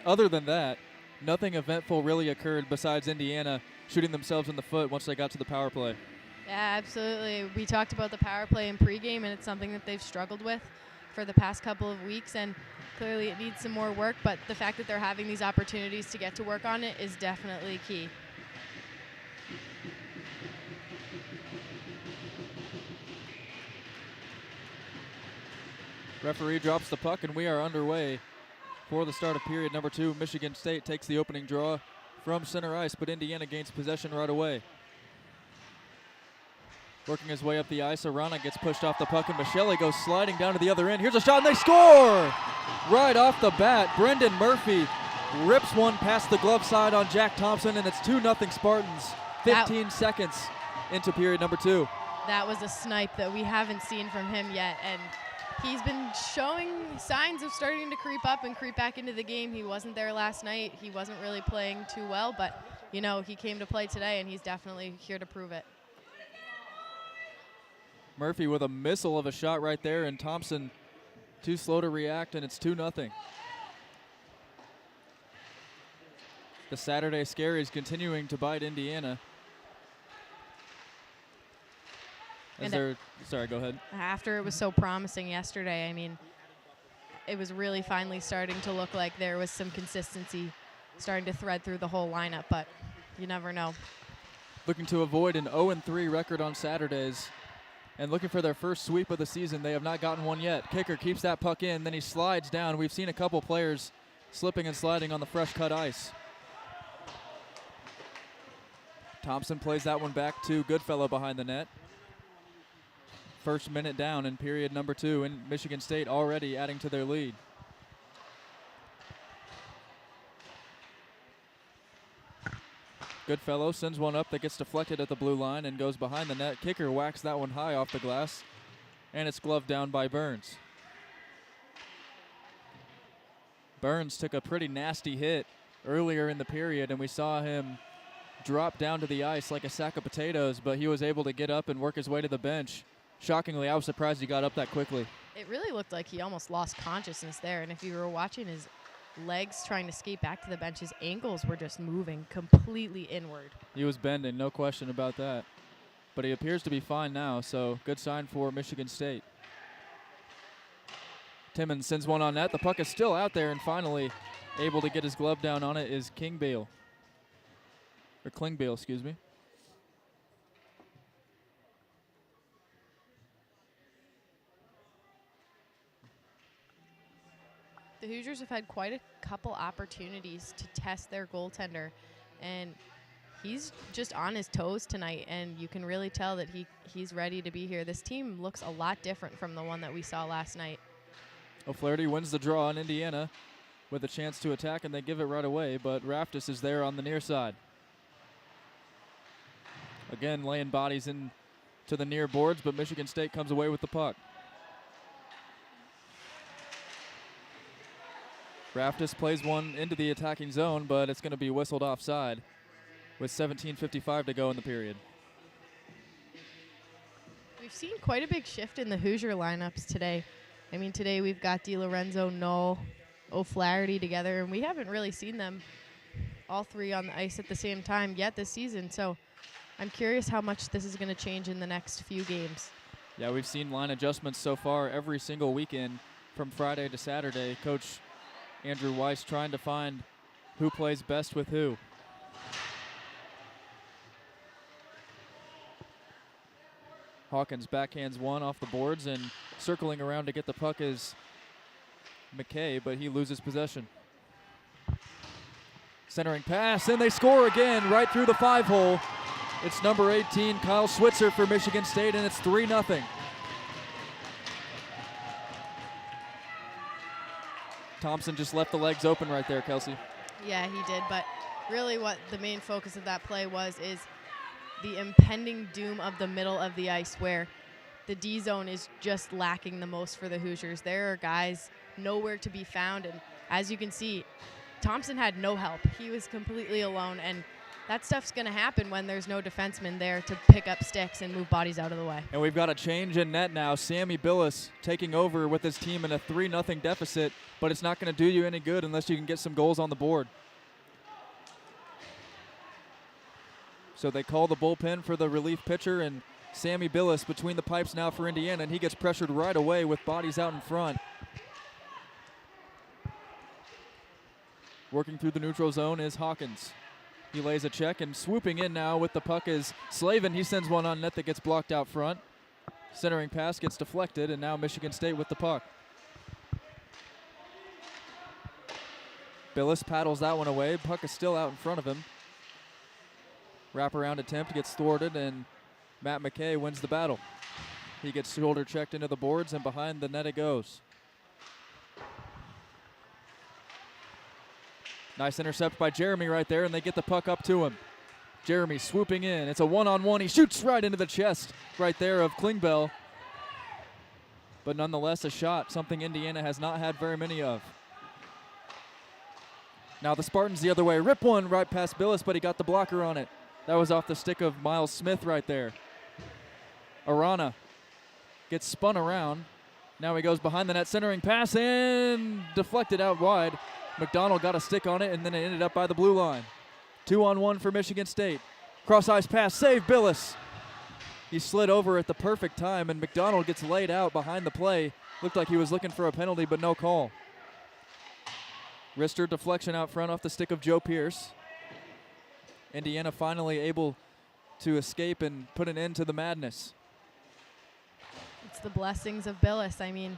other than that, nothing eventful really occurred besides Indiana shooting themselves in the foot once they got to the power play. Yeah, absolutely. We talked about the power play in pregame, and it's something that they've struggled with for the past couple of weeks, and clearly it needs some more work, but the fact that they're having these opportunities to get to work on it is definitely key. Referee drops the puck, and we are underway for the start of period number 2. Michigan State takes the opening draw from center ice, but Indiana gains possession right away. Working his way up the ice, Arana gets pushed off the puck, and Michele goes sliding down to the other end. Here's a shot, and they score! Right off the bat, Brendan Murphy rips one past the glove side on Jack Thompson, and it's 2-0 Spartans, 15 seconds into period number 2. That was a snipe that we haven't seen from him yet, and he's been showing signs of starting to creep up and creep back into the game. He wasn't there last night. He wasn't really playing too well, but, you know, he came to play today, and he's definitely here to prove it. Murphy with a missile of a shot right there, and Thompson too slow to react, and it's 2-0. The Saturday scare is continuing to bite Indiana. Sorry, go ahead. After it was so promising yesterday, I mean, it was really finally starting to look like there was some consistency starting to thread through the whole lineup, but you never know. Looking to avoid an 0-3 record on Saturdays, and looking for their first sweep of the season. They have not gotten one yet. Kicker keeps that puck in, then he slides down. We've seen a couple players slipping and sliding on the fresh cut ice. Thompson plays that one back to Goodfellow behind the net. First minute down in period number 2, and Michigan State already adding to their lead. Goodfellow sends one up that gets deflected at the blue line and goes behind the net. Kicker whacks that one high off the glass, and it's gloved down by Burns. Burns took a pretty nasty hit earlier in the period, and we saw him drop down to the ice like a sack of potatoes, but he was able to get up and work his way to the bench. Shockingly, I was surprised he got up that quickly. It really looked like he almost lost consciousness there, and if you were watching his legs trying to skate back to the bench, his ankles were just moving completely inward. He was bending, no question about that. But he appears to be fine now, so good sign for Michigan State. Timmons sends one on net. The puck is still out there, and finally able to get his glove down on it is Klingbeil, excuse me. The Hoosiers have had quite a couple opportunities to test their goaltender, and he's just on his toes tonight, and you can really tell that he's ready to be here. This team looks a lot different from the one that we saw last night. O'Flaherty wins the draw on Indiana with a chance to attack, and they give it right away, but Raftis is there on the near side. Again, laying bodies into the near boards, but Michigan State comes away with the puck. Raftis plays one into the attacking zone, but it's going to be whistled offside with 17:55 to go in the period. We've seen quite a big shift in the Hoosier lineups today. I mean, today we've got DiLorenzo, Knoll, O'Flaherty together, and we haven't really seen them all three on the ice at the same time yet this season. So I'm curious how much this is going to change in the next few games. Yeah, we've seen line adjustments so far every single weekend from Friday to Saturday. Coach Andrew Weiss trying to find who plays best with who. Hawkins backhands one off the boards, and circling around to get the puck is McKay, but he loses possession. Centering pass, and they score again right through the 5-hole. It's number 18, Kyle Switzer for Michigan State, and it's 3-0. Thompson just left the legs open right there, Kelsey. Yeah, he did, but really what the main focus of that play is the impending doom of the middle of the ice, where the D zone is just lacking the most for the Hoosiers. There are guys nowhere to be found, and as you can see, Thompson had no help. He was completely alone, and that stuff's going to happen when there's no defenseman there to pick up sticks and move bodies out of the way. And we've got a change in net now. Sammy Billis taking over with his team in a 3-0 deficit, but it's not going to do you any good unless you can get some goals on the board. So they call the bullpen for the relief pitcher, and Sammy Billis between the pipes now for Indiana, and he gets pressured right away with bodies out in front. Working through the neutral zone is Hawkins. He lays a check, and swooping in now with the puck is Slavin. He sends one on net that gets blocked out front. Centering pass gets deflected, and now Michigan State with the puck. Billis paddles that one away. Puck is still out in front of him. Wraparound attempt gets thwarted, and Matt McKay wins the battle. He gets shoulder checked into the boards, and behind the net it goes. Nice intercept by Jeremy right there, and they get the puck up to him. Jeremy swooping in. It's a one-on-one. He shoots right into the chest right there of Klingbeil. But nonetheless, a shot, something Indiana has not had very many of. Now the Spartans the other way. Rip one right past Billis, but he got the blocker on it. That was off the stick of Miles Smith right there. Arana gets spun around. Now he goes behind the net, centering pass, and deflected out wide. McDonald got a stick on it, and then it ended up by the blue line. 2-on-1 for Michigan State. Cross-ice pass, save Billis. He slid over at the perfect time, and McDonald gets laid out behind the play. Looked like he was looking for a penalty, but no call. Wrister deflection out front off the stick of Joe Pierce. Indiana finally able to escape and put an end to the madness. It's the blessings of Billis. I mean,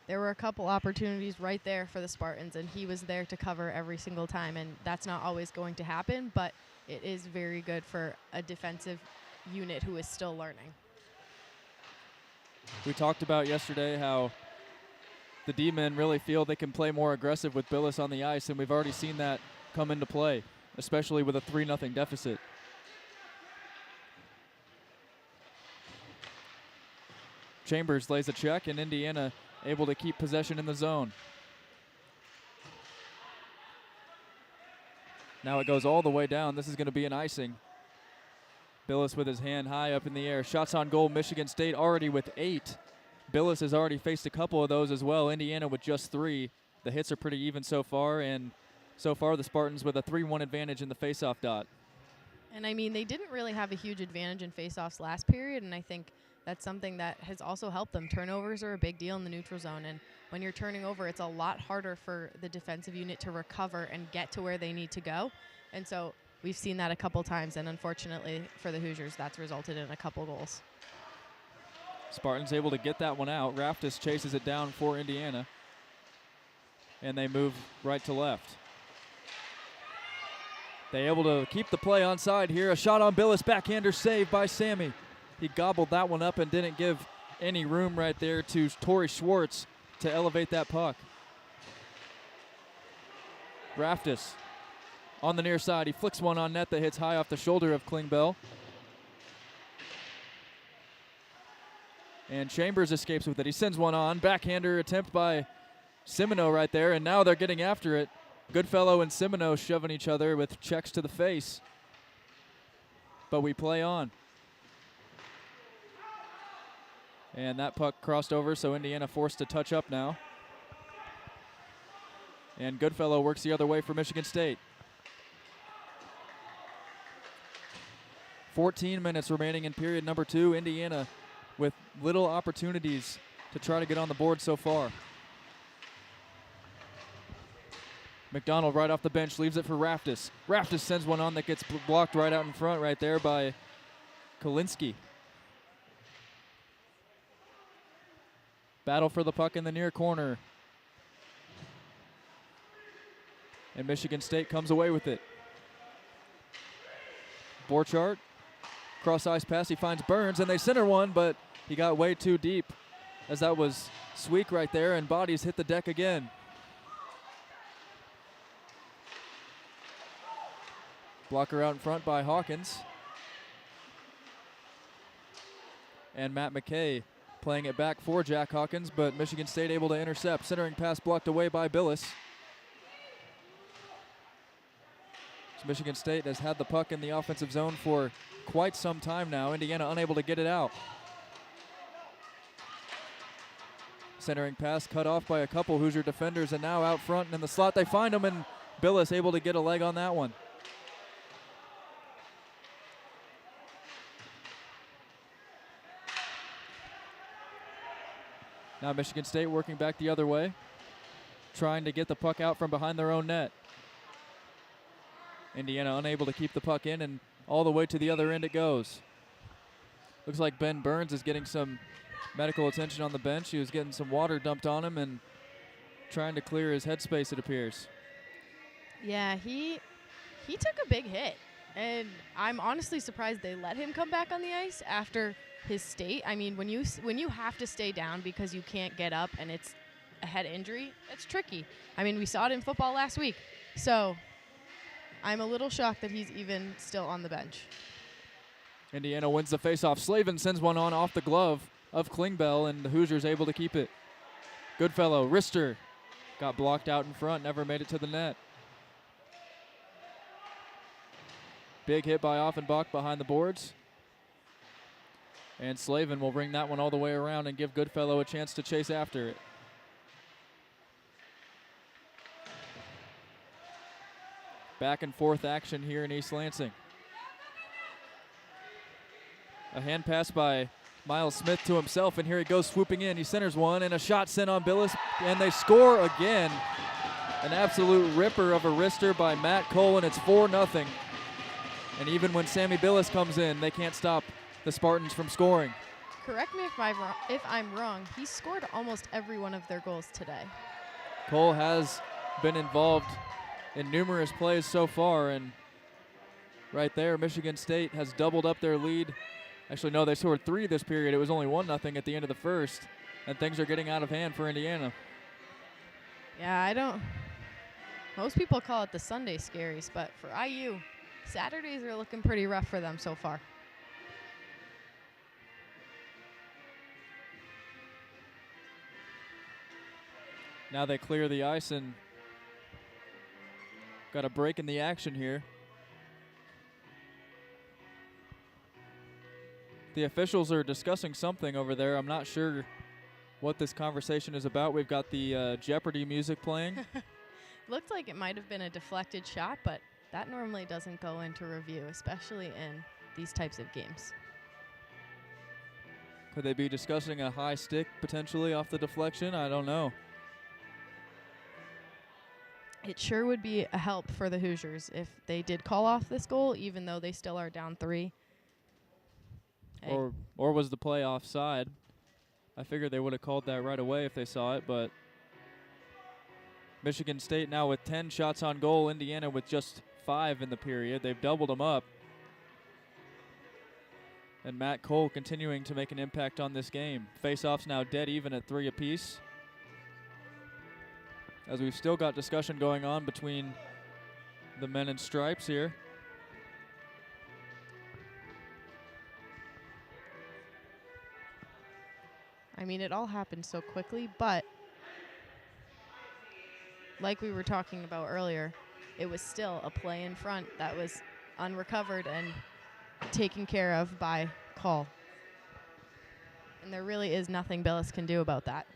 there were a couple opportunities right there for the Spartans, and he was there to cover every single time, and that's not always going to happen, but it is very good for a defensive unit who is still learning. We talked about yesterday how the D-men really feel they can play more aggressive with Billis on the ice, and we've already seen that come into play, especially with a 3-0 deficit. Chambers lays a check, and Indiana able to keep possession in the zone. Now it goes all the way down. This is going to be an icing. Billis with his hand high up in the air. Shots on goal, Michigan State already with 8. Billis has already faced a couple of those as well. Indiana with just 3. The hits are pretty even so far, and so far the Spartans with a 3-1 advantage in the faceoff dot. And I mean, they didn't really have a huge advantage in faceoffs last period, and I think that's something that has also helped them. Turnovers are a big deal in the neutral zone, and when you're turning over, it's a lot harder for the defensive unit to recover and get to where they need to go. And so we've seen that a couple times, and unfortunately for the Hoosiers, that's resulted in a couple goals. Spartans able to get that one out. Raftis chases it down for Indiana, and they move right to left. They able to keep the play onside here. A shot on Billis, backhander save by Sammy. He gobbled that one up and didn't give any room right there to Torrey Schwartz to elevate that puck. Raftis on the near side. He flicks one on net that hits high off the shoulder of Klingbeil. And Chambers escapes with it. He sends one on. Backhander attempt by Simoneau right there, and now they're getting after it. Goodfellow and Simoneau shoving each other with checks to the face. But we play on. And that puck crossed over, so Indiana forced to touch up now. And Goodfellow works the other way for Michigan State. 14 minutes remaining in period number 2. Indiana with little opportunities to try to get on the board so far. McDonald right off the bench leaves it for Raftis. Raftis sends one on that gets blocked right out in front right there by Kalinsky. Battle for the puck in the near corner. And Michigan State comes away with it. Borchardt, cross ice pass, he finds Burns, and they center one, but he got way too deep as that was Sweek right there, and bodies hit the deck again. Blocker out in front by Hawkins. And Matt McKay playing it back for Jack Hawkins, but Michigan State able to intercept. Centering pass blocked away by Billis. Michigan State has had the puck in the offensive zone for quite some time now. Indiana unable to get it out. Centering pass cut off by a couple Hoosier defenders, and now out front and in the slot they find him, and Billis able to get a leg on that one. Now Michigan State working back the other way, trying to get the puck out from behind their own net. Indiana unable to keep the puck in, and all the way to the other end it goes. Looks like Ben Burns is getting some medical attention on the bench. He was getting some water dumped on him and trying to clear his headspace, it appears. Yeah, he took a big hit, and I'm honestly surprised they let him come back on the ice after his state. I mean, when you have to stay down because you can't get up and it's a head injury, it's tricky. I mean, we saw it in football last week. So I'm a little shocked that he's even still on the bench. Indiana wins the faceoff. Slavin sends one on off the glove of Klingbeil, and the Hoosiers able to keep it. Goodfellow, wrister, got blocked out in front, never made it to the net. Big hit by Offenbach behind the boards. And Slavin will bring that one all the way around and give Goodfellow a chance to chase after it. Back and forth action here in East Lansing. A hand pass by Miles Smith to himself, and here he goes swooping in. He centers one, and a shot sent on Billis, and they score again. An absolute ripper of a wrister by Matt Cole, and it's 4-0. And even when Sammy Billis comes in, they can't stop the Spartans from scoring. Correct me if I'm wrong. He scored almost every one of their goals today. Cole has been involved in numerous plays so far, and right there, Michigan State has doubled up their lead. Actually, no, they scored 3 this period. It was only 1-0 at the end of the first, and things are getting out of hand for Indiana. Yeah, most people call it the Sunday scaries, but for IU, Saturdays are looking pretty rough for them so far. Now they clear the ice and got a break in the action here. The officials are discussing something over there. I'm not sure what this conversation is about. We've got the Jeopardy music playing. Looked like it might have been a deflected shot, but that normally doesn't go into review, especially in these types of games. Could they be discussing a high stick potentially off the deflection? I don't know. It sure would be a help for the Hoosiers if they did call off this goal, even though they still are down 3. Hey. Or was the play offside? I figured they would have called that right away if they saw it, but Michigan State now with 10 shots on goal, Indiana with just 5 in the period. They've doubled them up. And Matt Cole continuing to make an impact on this game. Face-offs now dead even at 3 apiece, as we've still got discussion going on between the men in stripes here. I mean, it all happened so quickly, but like we were talking about earlier, it was still a play in front that was unrecovered and taken care of by call. And there really is nothing Billis can do about that.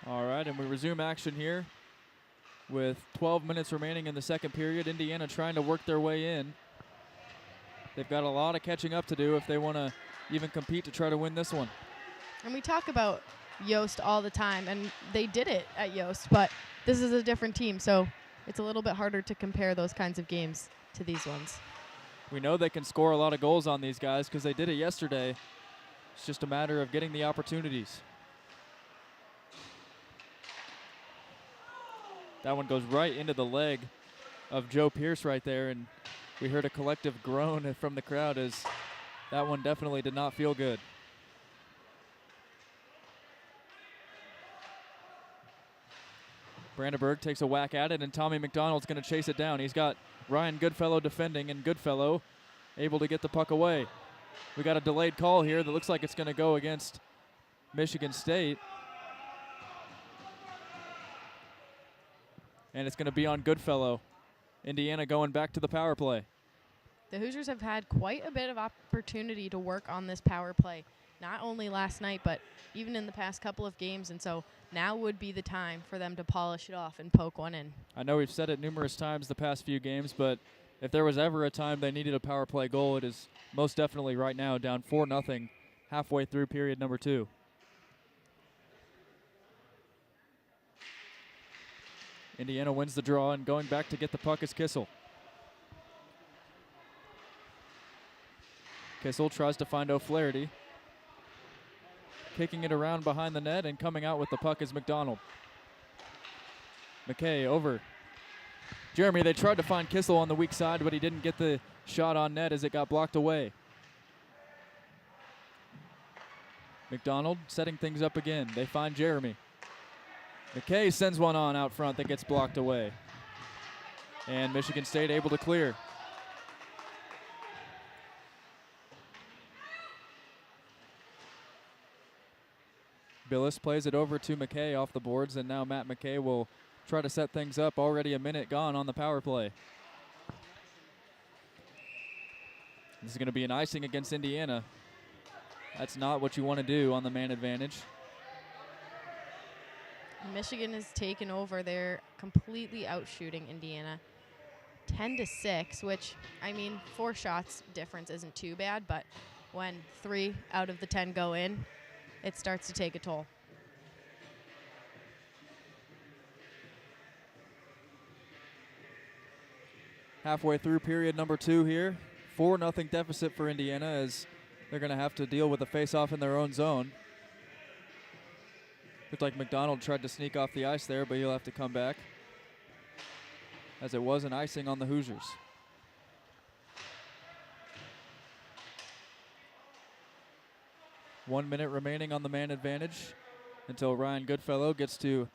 All right, and we resume action here with 12 minutes remaining in the second period. Indiana trying to work their way in. They've got a lot of catching up to do if they want to even compete to try to win this one. And we talk about Yost all the time, and they did it at Yost, but this is a different team, so it's a little bit harder to compare those kinds of games to these ones. We know they can score a lot of goals on these guys because they did it yesterday. It's just a matter of getting the opportunities. That one goes right into the leg of Joe Pierce right there, and we heard a collective groan from the crowd as that one definitely did not feel good. Brandenburg takes a whack at it, and Tommy McDonald's going to chase it down. He's got Ryan Goodfellow defending, and Goodfellow able to get the puck away. We got a delayed call here that looks like it's going to go against Michigan State. And it's going to be on Goodfellow. Indiana going back to the power play. The Hoosiers have had quite a bit of opportunity to work on this power play, not only last night, but even in the past couple of games. And so now would be the time for them to polish it off and poke one in. I know we've said it numerous times the past few games, but if there was ever a time they needed a power play goal, it is most definitely right now, down 4-0, halfway through period number 2. Indiana wins the draw, and going back to get the puck is Kissel. Kissel tries to find O'Flaherty. Kicking it around behind the net, and coming out with the puck is McDonald. McKay over. Jeremy, they tried to find Kissel on the weak side, but he didn't get the shot on net as it got blocked away. McDonald setting things up again. They find Jeremy. McKay sends one on out front that gets blocked away. And Michigan State able to clear. Billis plays it over to McKay off the boards, and now Matt McKay will try to set things up. Already a minute gone on the power play. This is going to be an icing against Indiana. That's not what you want to do on the man advantage. Michigan has taken over. They're completely outshooting Indiana 10-6, which, I mean, 4 shots difference isn't too bad, but when 3 out of the 10 go in, it starts to take a toll. Halfway through period number 2 here. 4-0 deficit for Indiana as they're going to have to deal with a face-off in their own zone. Looked like McDonald tried to sneak off the ice there, but he'll have to come back, as it was an icing on the Hoosiers. One minute remaining on the man advantage until Ryan Goodfellow gets to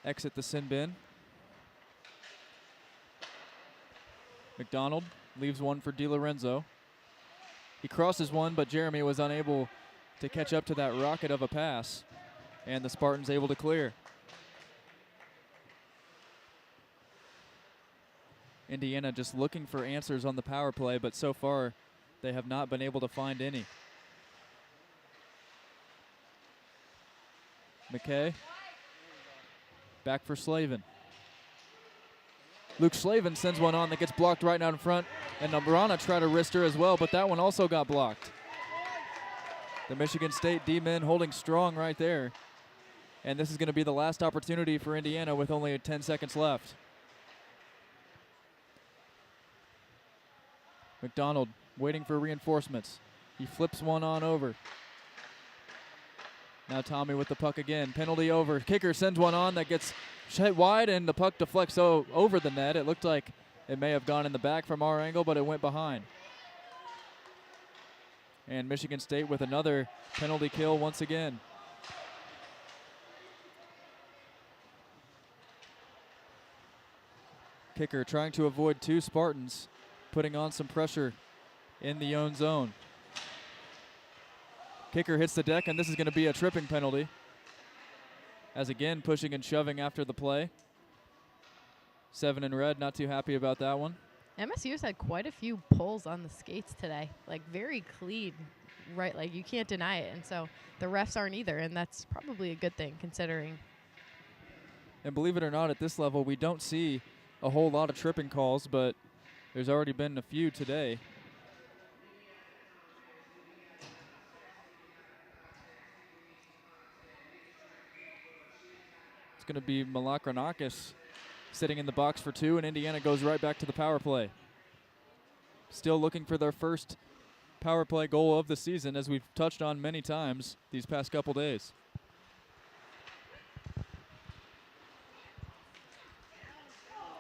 exit the sin bin. McDonald leaves one for DiLorenzo. He crosses one, but Jeremy was unable to catch up to that rocket of a pass. And the Spartans able to clear. Indiana just looking for answers on the power play, but so far they have not been able to find any. McKay. Back for Slavin. Luke Slavin sends one on that gets blocked right out in front, and Nabrana tried to wrist her as well, but that one also got blocked. The Michigan State D-men holding strong right there. And this is going to be the last opportunity for Indiana with only 10 seconds left. McDonald waiting for reinforcements. He flips one on over. Now Tommy with the puck again. Penalty over. Kicker sends one on that gets hit wide, and the puck deflects over the net. It looked like it may have gone in the back from our angle, but it went behind. And Michigan State with another penalty kill once again. Kicker trying to avoid 2 Spartans, putting on some pressure in the own zone. Kicker hits the deck, and this is going to be a tripping penalty. As again, pushing and shoving after the play. 7 in red, not too happy about that one. MSU's had quite a few pulls on the skates today, like very clean, right? Like you can't deny it. And so the refs aren't either, and that's probably a good thing considering. And believe it or not, at this level, we don't see a whole lot of tripping calls, but there's already been a few today. It's going to be Malakranakis sitting in the box for 2, and Indiana goes right back to the power play. Still looking for their first power play goal of the season, as we've touched on many times these past couple days.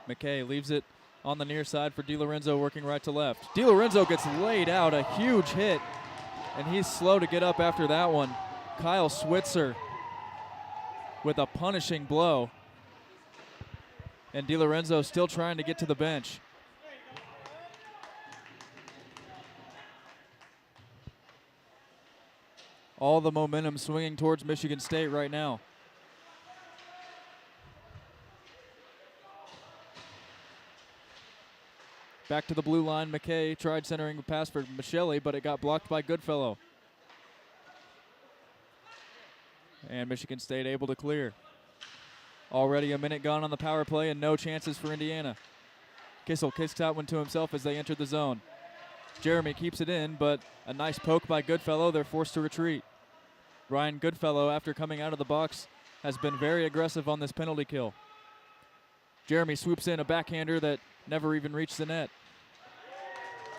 McKay leaves it on the near side for DiLorenzo, working right to left. DiLorenzo gets laid out, a huge hit, and he's slow to get up after that one. Kyle Switzer with a punishing blow. And DiLorenzo still trying to get to the bench. All the momentum swinging towards Michigan State right now. Back to the blue line, McKay tried centering a pass for Michelli, but it got blocked by Goodfellow. And Michigan State able to clear. Already a minute gone on the power play and no chances for Indiana. Kissel kicks out one to himself as they enter the zone. Jeremy keeps it in, but a nice poke by Goodfellow. They're forced to retreat. Ryan Goodfellow, after coming out of the box, has been very aggressive on this penalty kill. Jeremy swoops in a backhander that never even reached the net.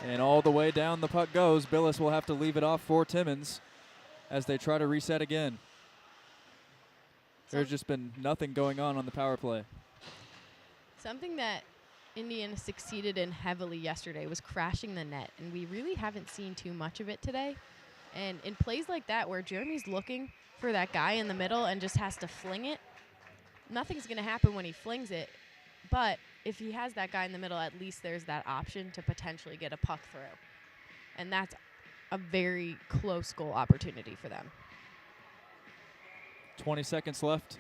And all the way down the puck goes. Billis will have to leave it off for Timmons as they try to reset again. There's just been nothing going on the power play. Something that Indiana succeeded in heavily yesterday was crashing the net, and we really haven't seen too much of it today. And in plays like that where Jeremy's looking for that guy in the middle and just has to fling it, nothing's going to happen when he flings it. But if he has that guy in the middle, at least there's that option to potentially get a puck through. And that's a very close goal opportunity for them. 20 seconds left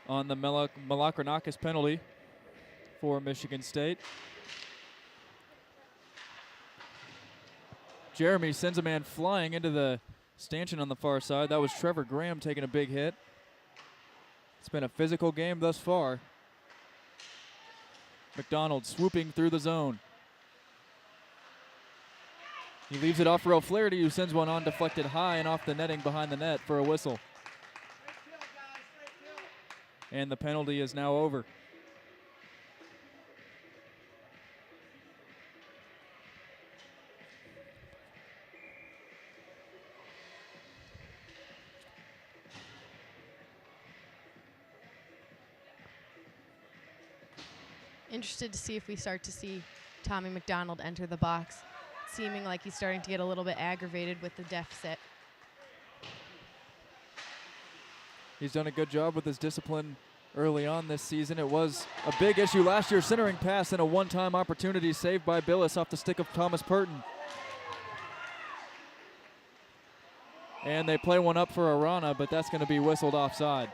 on the Malakranakis penalty for Michigan State. Jeremy sends a man flying into the stanchion on the far side. That was Trevor Graham taking a big hit. It's been a physical game thus far. McDonald swooping through the zone. He leaves it off for O'Flaherty, who sends one on deflected high and off the netting behind the net for a whistle. And the penalty is now over. Interested to see if we start to see Tommy McDonald enter the box, seeming like he's starting to get a little bit aggravated with the deficit. He's done a good job with his discipline early on this season. It was a big issue last year, centering pass and a one-time opportunity saved by Billis off the stick of Thomas Purton. And they play one up for Arana, but that's going to be whistled offside.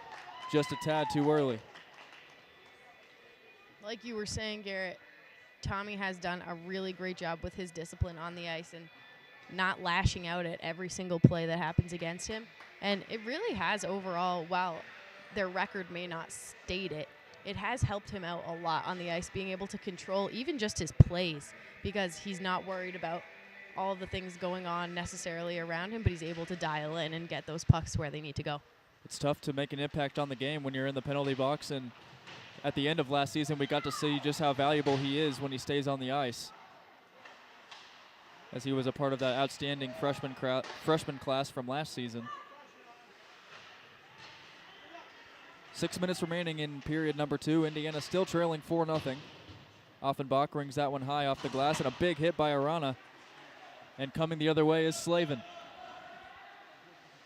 Just a tad too early. Like you were saying, Garrett, Tommy has done a really great job with his discipline on the ice and not lashing out at every single play that happens against him. And it really has overall, while their record may not state it, it has helped him out a lot on the ice, being able to control even just his plays, because he's not worried about all the things going on necessarily around him, but he's able to dial in and get those pucks where they need to go. It's tough to make an impact on the game when you're in the penalty box, and at the end of last season, we got to see just how valuable he is when he stays on the ice, as he was a part of that outstanding freshman class from last season. 6 minutes remaining in period number 2. Indiana still trailing 4-0. Offenbach rings that one high off the glass, and a big hit by Arana. And coming the other way is Slavin.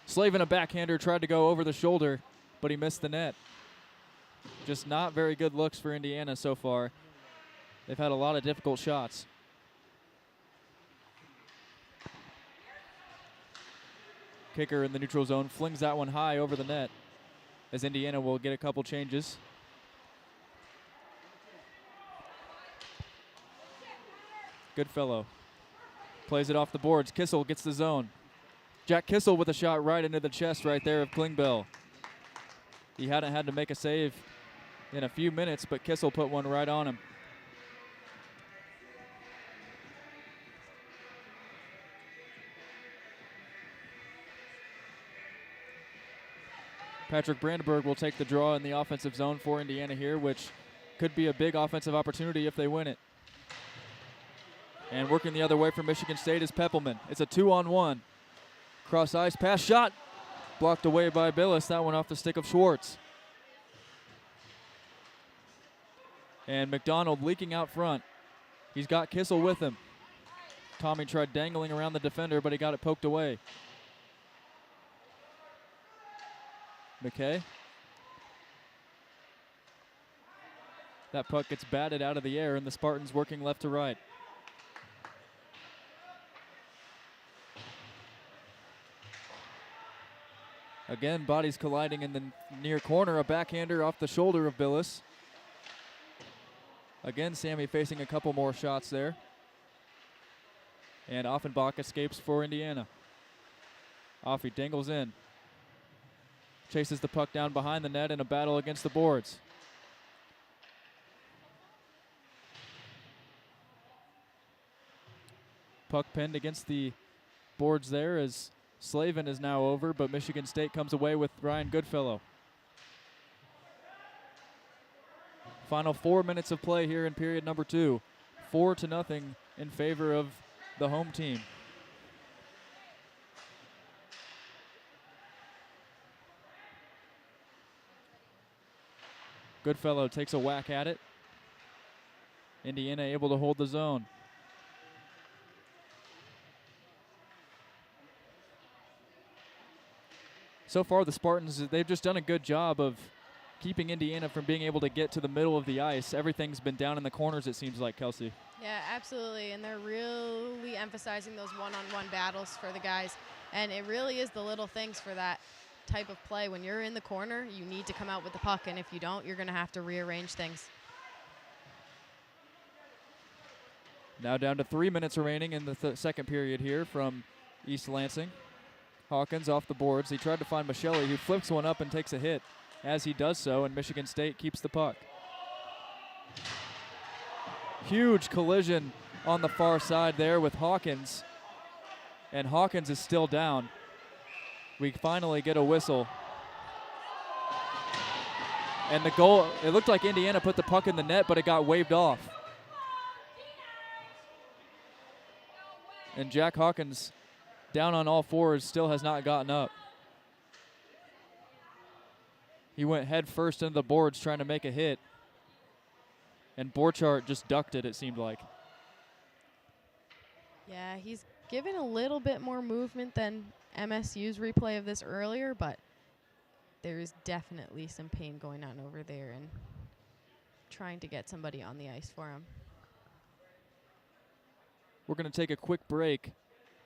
Slavin, a backhander, tried to go over the shoulder, but he missed the net. Just not very good looks for Indiana so far. They've had a lot of difficult shots. Kicker in the neutral zone flings that one high over the net, as Indiana will get a couple changes. Goodfellow plays it off the boards. Kissel gets the zone. Jack Kissel with a shot right into the chest right there of Klingbeil. He hadn't had to make a save in a few minutes, but Kissel put one right on him. Patrick Brandenburg will take the draw in the offensive zone for Indiana here, which could be a big offensive opportunity if they win it. And working the other way for Michigan State is Peppelman. It's a 2-on-1. Cross ice, pass shot. Blocked away by Billis. That one off the stick of Schwartz. And McDonald leaking out front. He's got Kissel with him. Tommy tried dangling around the defender, but he got it poked away. McKay. That puck gets batted out of the air, and the Spartans working left to right. Again, bodies colliding in the near corner. A backhander off the shoulder of Billis. Again, Sammy facing a couple more shots there. And Offenbach escapes for Indiana. Offie dangles in. Chases the puck down behind the net in a battle against the boards. Puck pinned against the boards there as Slavin is now over, but Michigan State comes away with Ryan Goodfellow. Final 4 minutes of play here in period number 2. 4-0 in favor of the home team. Goodfellow takes a whack at it. Indiana able to hold the zone. So far, the Spartans, they've just done a good job of keeping Indiana from being able to get to the middle of the ice. Everything's been down in the corners, it seems like, Kelsey. Yeah, absolutely, and they're really emphasizing those one-on-one battles for the guys, and it really is the little things for that type of play. When you're in the corner, you need to come out with the puck, and if you don't, you're going to have to rearrange things. Now down to 3 minutes remaining in the second period here from East Lansing. Hawkins off the boards. He tried to find Michelli, who flips one up and takes a hit as he does so, and Michigan State keeps the puck. Huge collision on the far side there with Hawkins, and Hawkins is still down. We finally get a whistle. And the goal, it looked like Indiana put the puck in the net, but it got waved off. And Jack Hawkins, down on all fours, still has not gotten up. He went head first into the boards trying to make a hit. And Borchardt just ducked it seemed like. Yeah, he's given a little bit more movement than MSU's replay of this earlier, but there's definitely some pain going on over there and trying to get somebody on the ice for him. We're going to take a quick break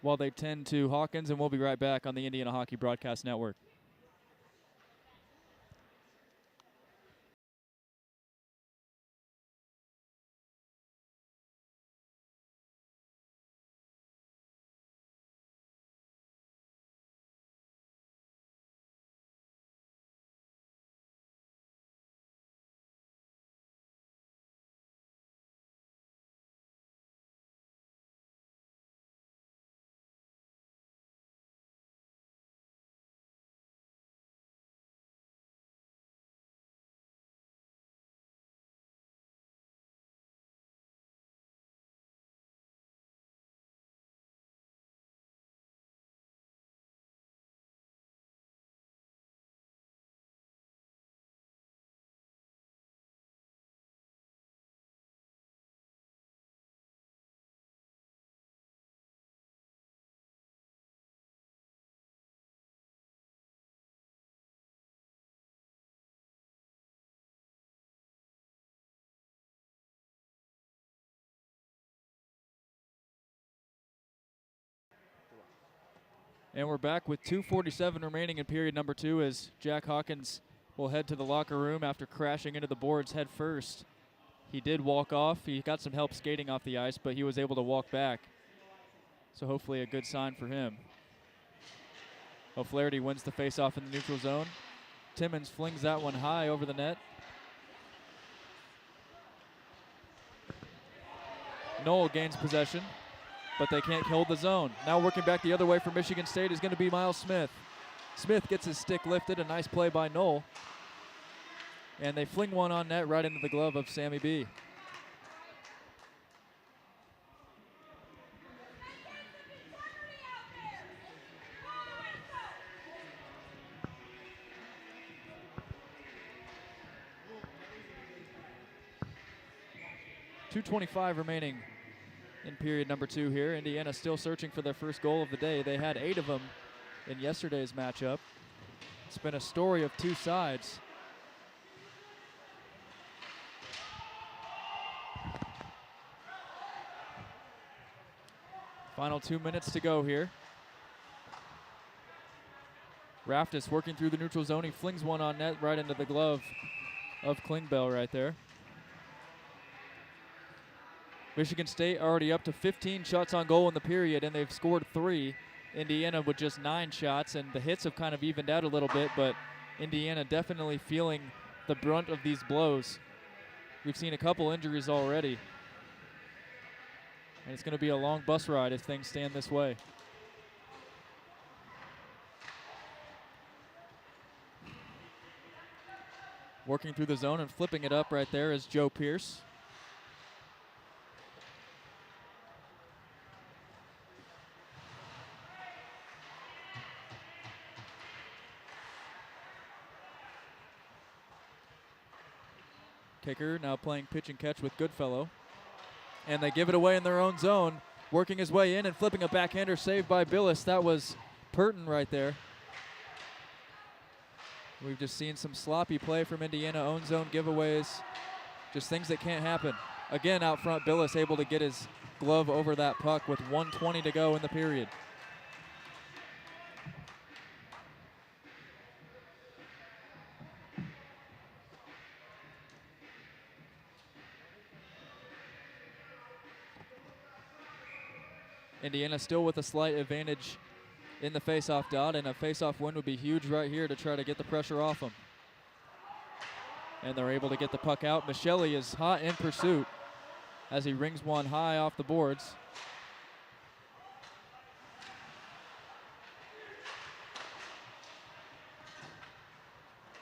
while they tend to Hawkins, and we'll be right back on the Indiana Hockey Broadcast Network. And we're back with 2:47 remaining in period number 2 as Jack Hawkins will head to the locker room after crashing into the boards head first. He did walk off. He got some help skating off the ice, but he was able to walk back. So hopefully a good sign for him. O'Flaherty wins the faceoff in the neutral zone. Timmons flings that one high over the net. Knoll gains possession, but they can't hold the zone. Now working back the other way for Michigan State is going to be Miles Smith. Smith gets his stick lifted, a nice play by Knoll. And they fling one on net right into the glove of Sammy B. .225 remaining in period number 2 here. Indiana still searching for their first goal of the day. They had 8 of them in yesterday's matchup. It's been a story of two sides. Final 2 minutes to go here. Raftis working through the neutral zone. He flings one on net right into the glove of Klingbeil right there. Michigan State already up to 15 shots on goal in the period, and they've scored 3. Indiana with just 9 shots, and the hits have kind of evened out a little bit, but Indiana definitely feeling the brunt of these blows. We've seen a couple injuries already, and it's going to be a long bus ride if things stand this way. Working through the zone and flipping it up right there is Joe Pierce. Kicker now playing pitch and catch with Goodfellow. And they give it away in their own zone. Working his way in and flipping a backhander saved by Billis. That was Purton right there. We've just seen some sloppy play from Indiana. Own zone giveaways. Just things that can't happen. Again, out front, Billis able to get his glove over that puck with 1:20 to go in the period. Indiana still with a slight advantage in the face-off dot, and a face-off win would be huge right here to try to get the pressure off them. And they're able to get the puck out. Michelli is hot in pursuit as he rings one high off the boards.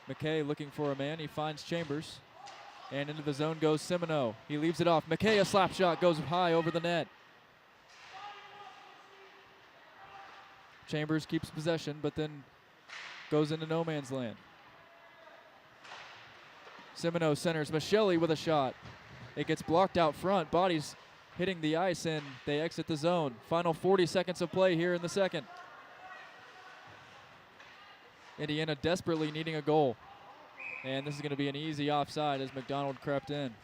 McKay looking for a man. He finds Chambers. And into the zone goes Simoneau. He leaves it off. McKay, a slap shot, goes high over the net. Chambers keeps possession, but then goes into no man's land. Simoneau centers. Michelli with a shot. It gets blocked out front. Bodies hitting the ice, and they exit the zone. Final 40 seconds of play here in the second. Indiana desperately needing a goal. And this is going to be an easy offside as McDonald crept in.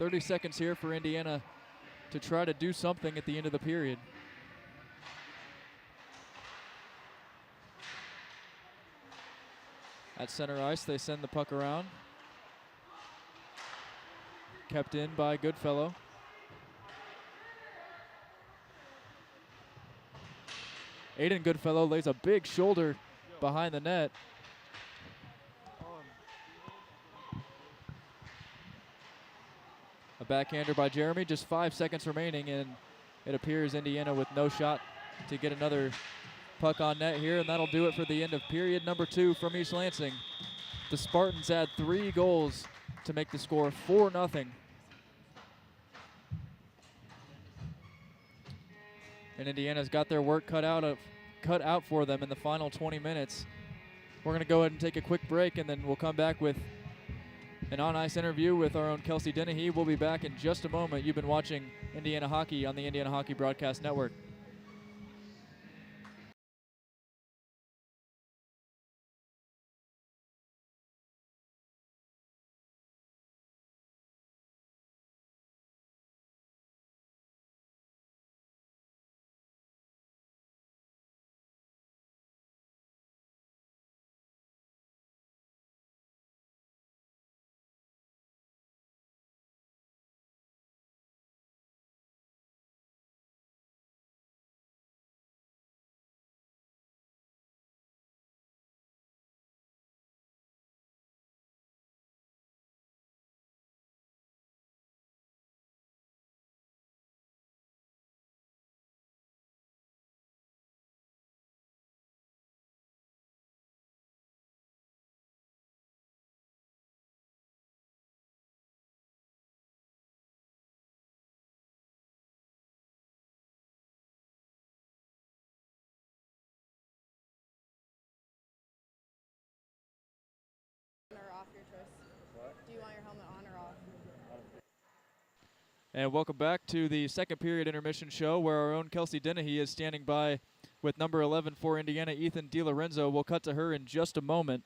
.30 seconds here for Indiana to try to do something at the end of the period. At center ice, they send the puck around. Kept in by Goodfellow. Aiden Goodfellow lays a big shoulder behind the net. A backhander by Jeremy, just 5 seconds remaining, and it appears Indiana with no shot to get another puck on net here, and that'll do it for the end of period number 2 from East Lansing. The Spartans add 3 goals to make the score 4-0. And Indiana's got their work cut out for them in the final 20 minutes. We're going to go ahead and take a quick break, and then we'll come back with an on-ice interview with our own Kelsey Dennehy. We'll be back in just a moment. You've been watching Indiana Hockey on the Indiana Hockey Broadcast Network. And welcome back to the second period intermission show where our own Kelsey Dennehy is standing by with number 11 for Indiana, Ethan DiLorenzo. We'll cut to her in just a moment.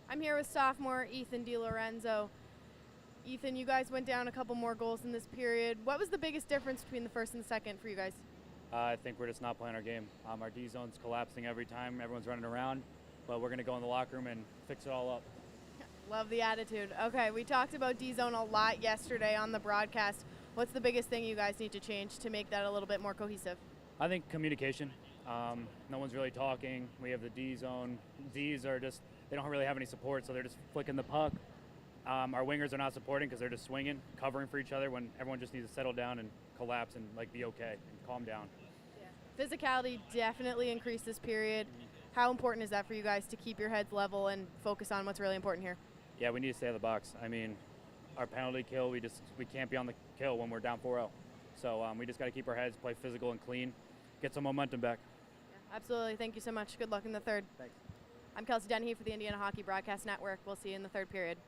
I'm here with sophomore Ethan DiLorenzo. Ethan, you guys went down a couple more goals in this period. What was the biggest difference between the first and the second for you guys? I think we're just not playing our game. Our D zone's collapsing every time. Everyone's running around, but we're going to go in the locker room and fix it all up. Love the attitude. Okay, we talked about D zone a lot yesterday on the broadcast. What's the biggest thing you guys need to change to make that a little bit more cohesive? I think communication. No one's really talking. We have the D zone. Ds are just, they don't really have any support, so they're just flicking the puck. Our wingers are not supporting because they're just swinging, covering for each other when everyone just needs to settle down and collapse and be okay and calm down. Yeah. Physicality definitely increased this period. How important is that for you guys to keep your heads level and focus on what's really important here? Yeah, we need to stay out of the box. I mean, our penalty kill, we can't be on the kill when we're down 4-0. So we just got to keep our heads, play physical and clean, get some momentum back. Yeah, absolutely. Thank you so much. Good luck in the third. Thanks. I'm Kelsey Dennehy for the Indiana Hockey Broadcast Network. We'll see you in the third period.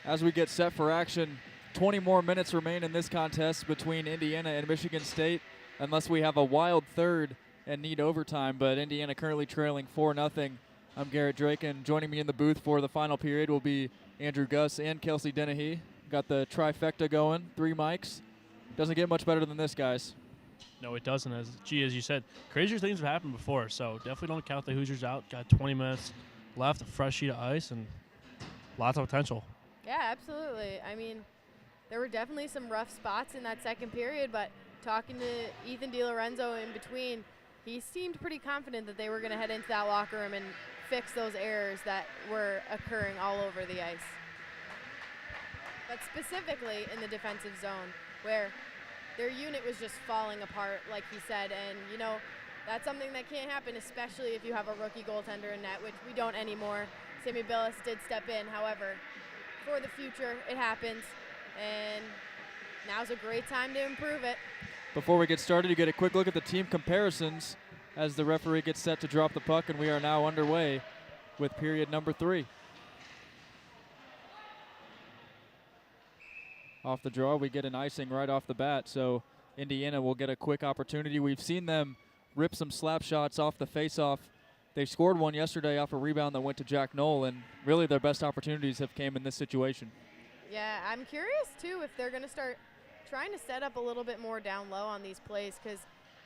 as we get set for action. 20 more minutes remain in this contest between Indiana and Michigan State, unless we have a wild third and need overtime, but Indiana currently trailing 4-0. I'm Garrett Drake, and joining me in the booth for the final period will be Andrew Gus and Kelsey Dennehy. Got the trifecta going, 3 mics. Doesn't get much better than this, guys. No, it doesn't. As you said, crazier things have happened before, so definitely don't count the Hoosiers out. Got 20 minutes left, a fresh sheet of ice, and lots of potential. Yeah, absolutely. I mean, there were definitely some rough spots in that second period, but talking to Ethan DiLorenzo in between, he seemed pretty confident that they were going to head into that locker room and fix those errors that were occurring all over the ice. But specifically in the defensive zone, where their unit was just falling apart, like he said, and, you know, that's something that can't happen, especially if you have a rookie goaltender in net, which we don't anymore. Sammy Billis did step in, however, for the future, it happens, and now's a great time to improve it. Before we get started, you get a quick look at the team comparisons as the referee gets set to drop the puck, and we are now underway with period number 3. Off the draw, we get an icing right off the bat, so Indiana will get a quick opportunity. We've seen them rip some slap shots off the face-off. They scored one yesterday off a rebound that went to Jack Knoll, and really their best opportunities have came in this situation. Yeah, I'm curious, too, if they're going to start trying to set up a little bit more down low on these plays, because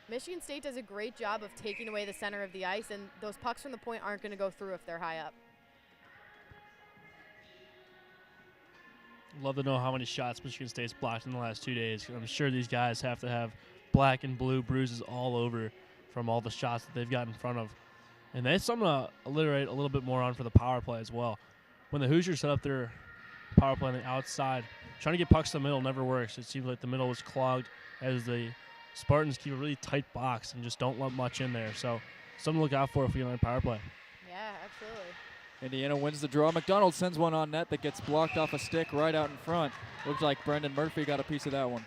Michigan State does a great job of taking away the center of the ice, and those pucks from the point aren't going to go through if they're high up. Love to know how many shots Michigan State's blocked in the last 2 days. I'm sure these guys have to have black and blue bruises all over from all the shots that they've got in front of. And that's something to alliterate a little bit more on for the power play as well. When the Hoosiers set up their power play on the outside, trying to get pucks to the middle never works. It seems like the middle was clogged as the Spartans keep a really tight box and just don't let much in there. So something to look out for if we get on power play. Yeah, absolutely. Indiana wins the draw. McDonald sends one on net that gets blocked off a stick right out in front. Looks like Brendan Murphy got a piece of that one.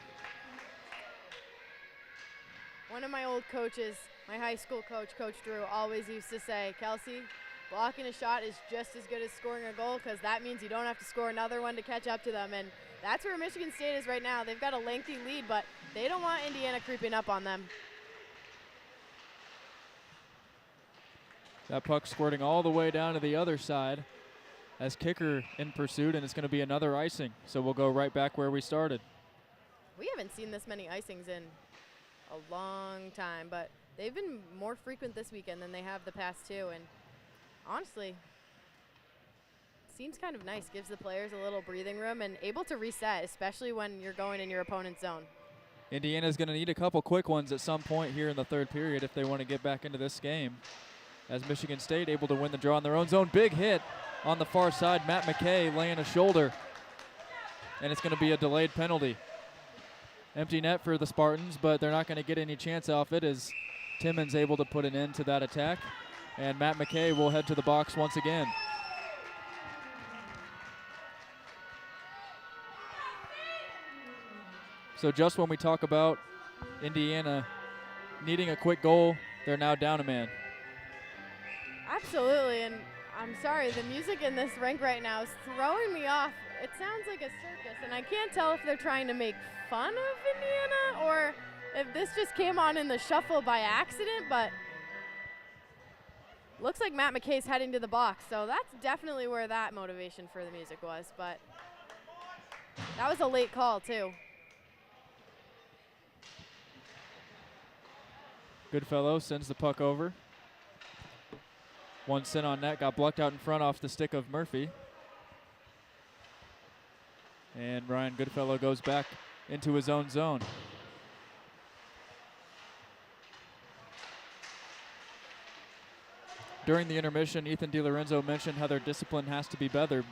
One of my old coaches, my high school coach, Coach Drew, always used to say, Kelsey, blocking a shot is just as good as scoring a goal, because that means you don't have to score another one to catch up to them. And that's where Michigan State is right now. They've got a lengthy lead, but they don't want Indiana creeping up on them. That puck squirting all the way down to the other side as kicker in pursuit, and it's going to be another icing. So we'll go right back where we started. We haven't seen this many icings in a long time, but they've been more frequent this weekend than they have the past 2. And honestly, seems kind of nice. Gives the players a little breathing room and able to reset, especially when you're going in your opponent's zone. Indiana's going to need a couple quick ones at some point here in the third period if they want to get back into this game. As Michigan State able to win the draw in their own zone. Big hit on the far side. Matt McKay laying a shoulder. And it's going to be a delayed penalty. Empty net for the Spartans, but they're not going to get any chance off it as Timmons able to put an end to that attack. And Matt McKay will head to the box once again. So just when we talk about Indiana needing a quick goal, they're now down a man. Absolutely, and I'm sorry, the music in this rink right now is throwing me off. It sounds like a circus, and I can't tell if they're trying to make fun of Indiana or if this just came on in the shuffle by accident, but looks like Matt McKay's heading to the box, so that's definitely where that motivation for the music was, but that was a late call, too. Goodfellow sends the puck over. One sent on net, got blocked out in front off the stick of Murphy. And Ryan Goodfellow goes back into his own zone. During the intermission, Ethan DiLorenzo mentioned how their discipline has to be better,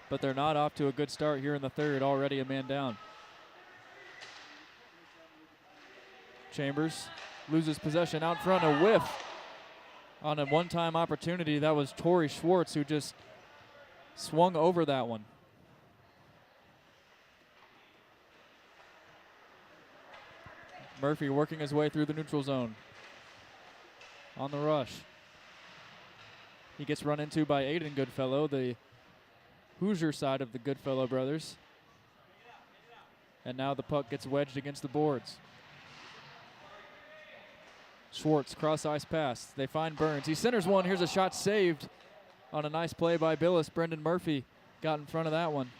but they're not off to a good start here in the third, already a man down. Chambers loses possession out front, a whiff on a one-time opportunity. That was Torrey Schwartz who just swung over that one. Murphy working his way through the neutral zone. On the rush. He gets run into by Aiden Goodfellow, the Hoosier side of the Goodfellow brothers. And now the puck gets wedged against the boards. Schwartz, cross ice pass. They find Burns. He centers one. Here's a shot saved on a nice play by Billis. Brendan Murphy got in front of that one.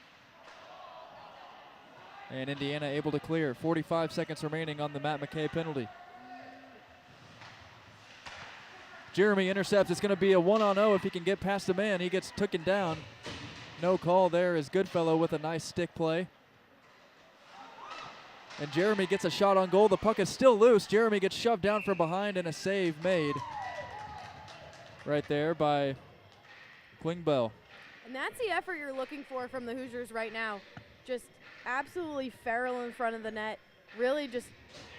And Indiana able to clear. 45 seconds remaining on the Matt McKay penalty. Jeremy intercepts. It's going to be a 1-on-0 if he can get past the man. He gets taken down. No call there as Goodfellow with a nice stick play. And Jeremy gets a shot on goal. The puck is still loose. Jeremy gets shoved down from behind and a save made right there by Klingbeil. And that's the effort you're looking for from the Hoosiers right now. Just absolutely feral in front of the net. Really just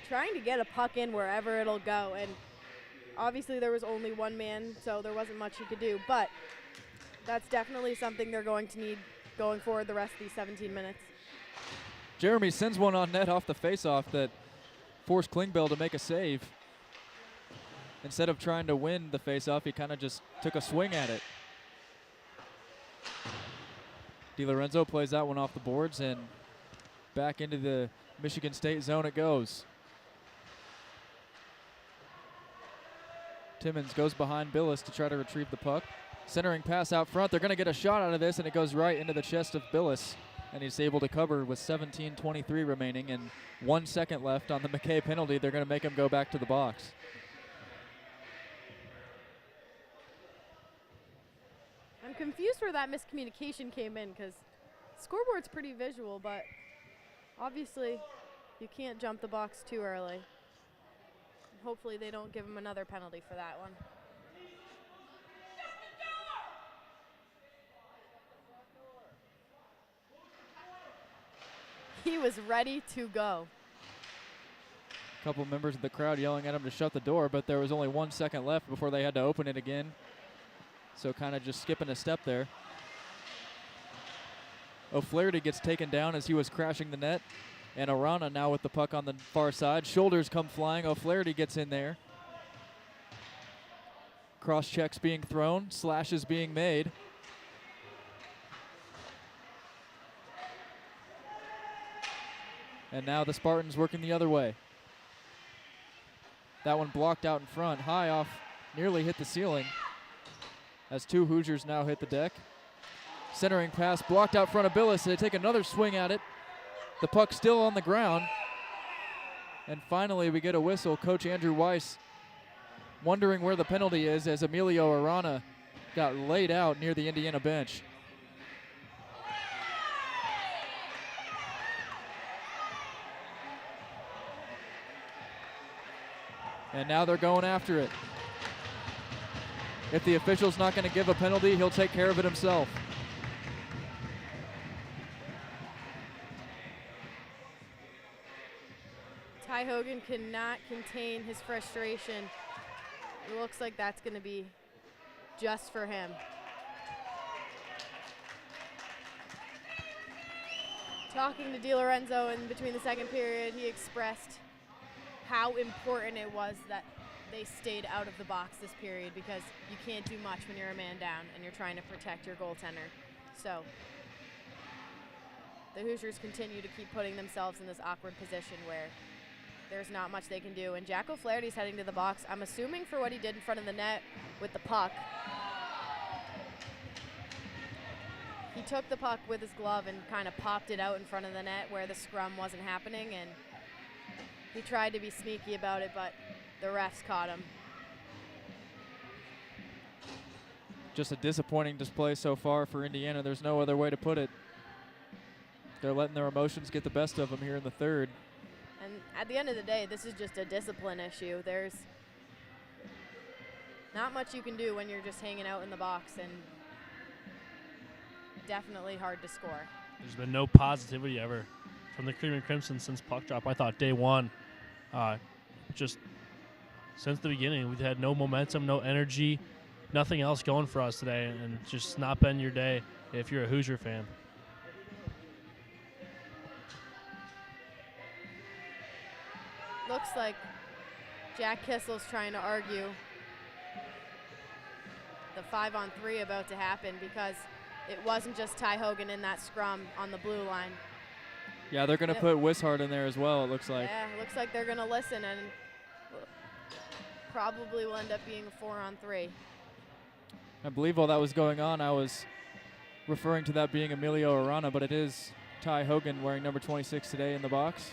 trying to get a puck in wherever it'll go. And obviously there was only one man, so there wasn't much he could do. But that's definitely something they're going to need going forward the rest of these 17 minutes. Jeremy sends one on net off the faceoff that forced Klingbeil to make a save. Instead of trying to win the faceoff, he kind of just took a swing at it. DiLorenzo plays that one off the boards, and back into the Michigan State zone it goes. Timmons goes behind Billis to try to retrieve the puck. Centering pass out front. They're going to get a shot out of this, and it goes right into the chest of Billis. And he's able to cover with 17:23 remaining and 1 second left on the McKay penalty. They're going to make him go back to the box. I'm confused where that miscommunication came in because scoreboard's pretty visual, but obviously you can't jump the box too early. Hopefully they don't give him another penalty for that one. He was ready to go. A couple members of the crowd yelling at him to shut the door, but there was only 1 second left before they had to open it again. So kind of just skipping a step there. O'Flaherty gets taken down as he was crashing the net. And Arana now with the puck on the far side. Shoulders come flying. O'Flaherty gets in there. Cross checks being thrown. Slashes being made. And now the Spartans working the other way. That one blocked out in front. High off, nearly hit the ceiling. As two Hoosiers now hit the deck. Centering pass blocked out front of Billis. They take another swing at it. The puck still on the ground. And finally we get a whistle. Coach Andrew Weiss wondering where the penalty is as Emilio Arana got laid out near the Indiana bench. And now they're going after it. If the official's not going to give a penalty, he'll take care of it himself. Ty Hogan cannot contain his frustration. It looks like that's going to be just for him. Talking to DiLorenzo in between the second period, he expressed how important it was that they stayed out of the box this period because you can't do much when you're a man down and you're trying to protect your goaltender. So the Hoosiers continue to keep putting themselves in this awkward position where there's not much they can do. And Jack O'Flaherty's heading to the box, I'm assuming for what he did in front of the net with the puck. He took the puck with his glove and kind of popped it out in front of the net where the scrum wasn't happening, and he tried to be sneaky about it, but the refs caught him. Just a disappointing display so far for Indiana. There's no other way to put it. They're letting their emotions get the best of them here in the third. And at the end of the day, this is just a discipline issue. There's not much you can do when you're just hanging out in the box, and definitely hard to score. There's been no positivity ever from the Cream and Crimson since puck drop. I thought day one, just since the beginning, we've had no momentum, no energy, nothing else going for us today, and just not been your day if you're a Hoosier fan. Looks like Jack Kissel's trying to argue the 5-on-3 about to happen because it wasn't just Ty Hogan in that scrum on the blue line. Yeah, they're going to put Wishart in there as well, it looks like. Yeah, it looks like they're going to listen, and probably will end up being a 4-on-3. I believe while that was going on, I was referring to that being Emilio Arana, but it is Ty Hogan wearing number 26 today in the box.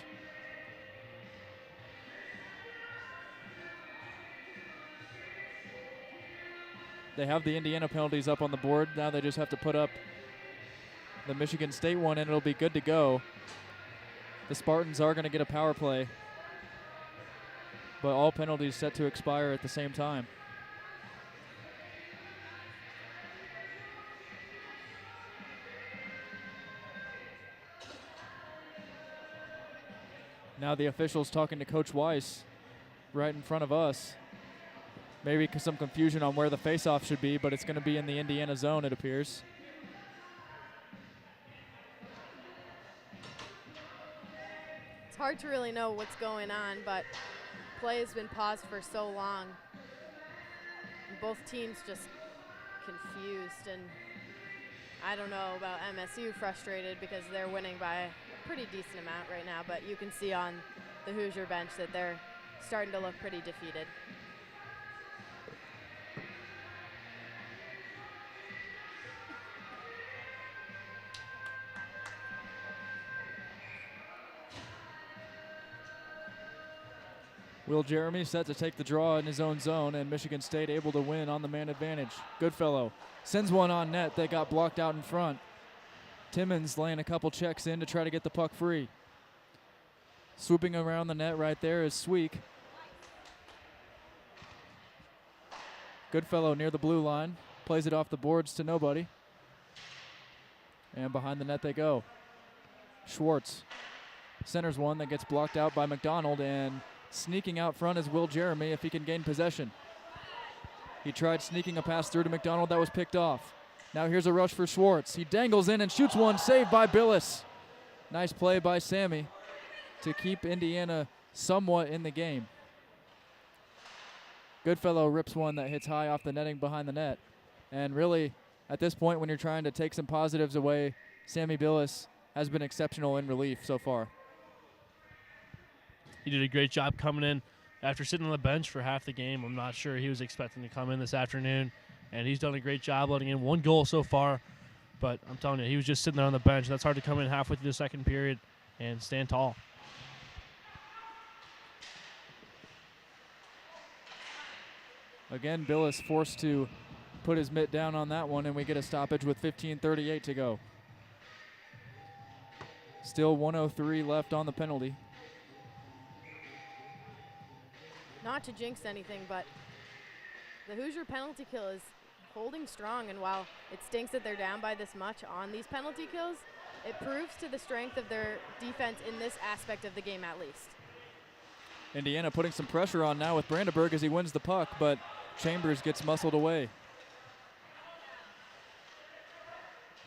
They have the Indiana penalties up on the board. Now they just have to put up the Michigan State one, and it'll be good to go. The Spartans are going to get a power play, but all penalties set to expire at the same time. Now the officials talking to Coach Weiss right in front of us. Maybe some confusion on where the faceoff should be, but it's going to be in the Indiana zone, it appears. It's hard to really know what's going on, but play has been paused for so long. And both teams just confused, and I don't know about MSU frustrated because they're winning by a pretty decent amount right now, but you can see on the Hoosier bench that they're starting to look pretty defeated. Will Jeremy set to take the draw in his own zone, and Michigan State able to win on the man advantage. Goodfellow sends one on net. They got blocked out in front. Timmons laying a couple checks in to try to get the puck free. Swooping around the net right there is Sweek. Goodfellow near the blue line. Plays it off the boards to nobody. And behind the net they go. Schwartz centers one that gets blocked out by McDonald, and sneaking out front is Will Jeremy if he can gain possession. He tried sneaking a pass through to McDonald that was picked off. Now here's a rush for Schwartz. He dangles in and shoots one, saved by Billis. Nice play by Sammy to keep Indiana somewhat in the game. Goodfellow rips one that hits high off the netting behind the net. And really, at this point, when you're trying to take some positives away, Sammy Billis has been exceptional in relief so far. He did a great job coming in after sitting on the bench for half the game. I'm not sure he was expecting to come in this afternoon, and he's done a great job letting in one goal so far. But I'm telling you, he was just sitting there on the bench. That's hard to come in halfway through the second period and stand tall. Again, Billis forced to put his mitt down on that one, and we get a stoppage with 15:38 to go. Still 1:03 left on the penalty. Not to jinx anything, but the Hoosier penalty kill is holding strong, and while it stinks that they're down by this much on these penalty kills, it proves to the strength of their defense in this aspect of the game at least. Indiana putting some pressure on now with Brandenburg as he wins the puck, but Chambers gets muscled away.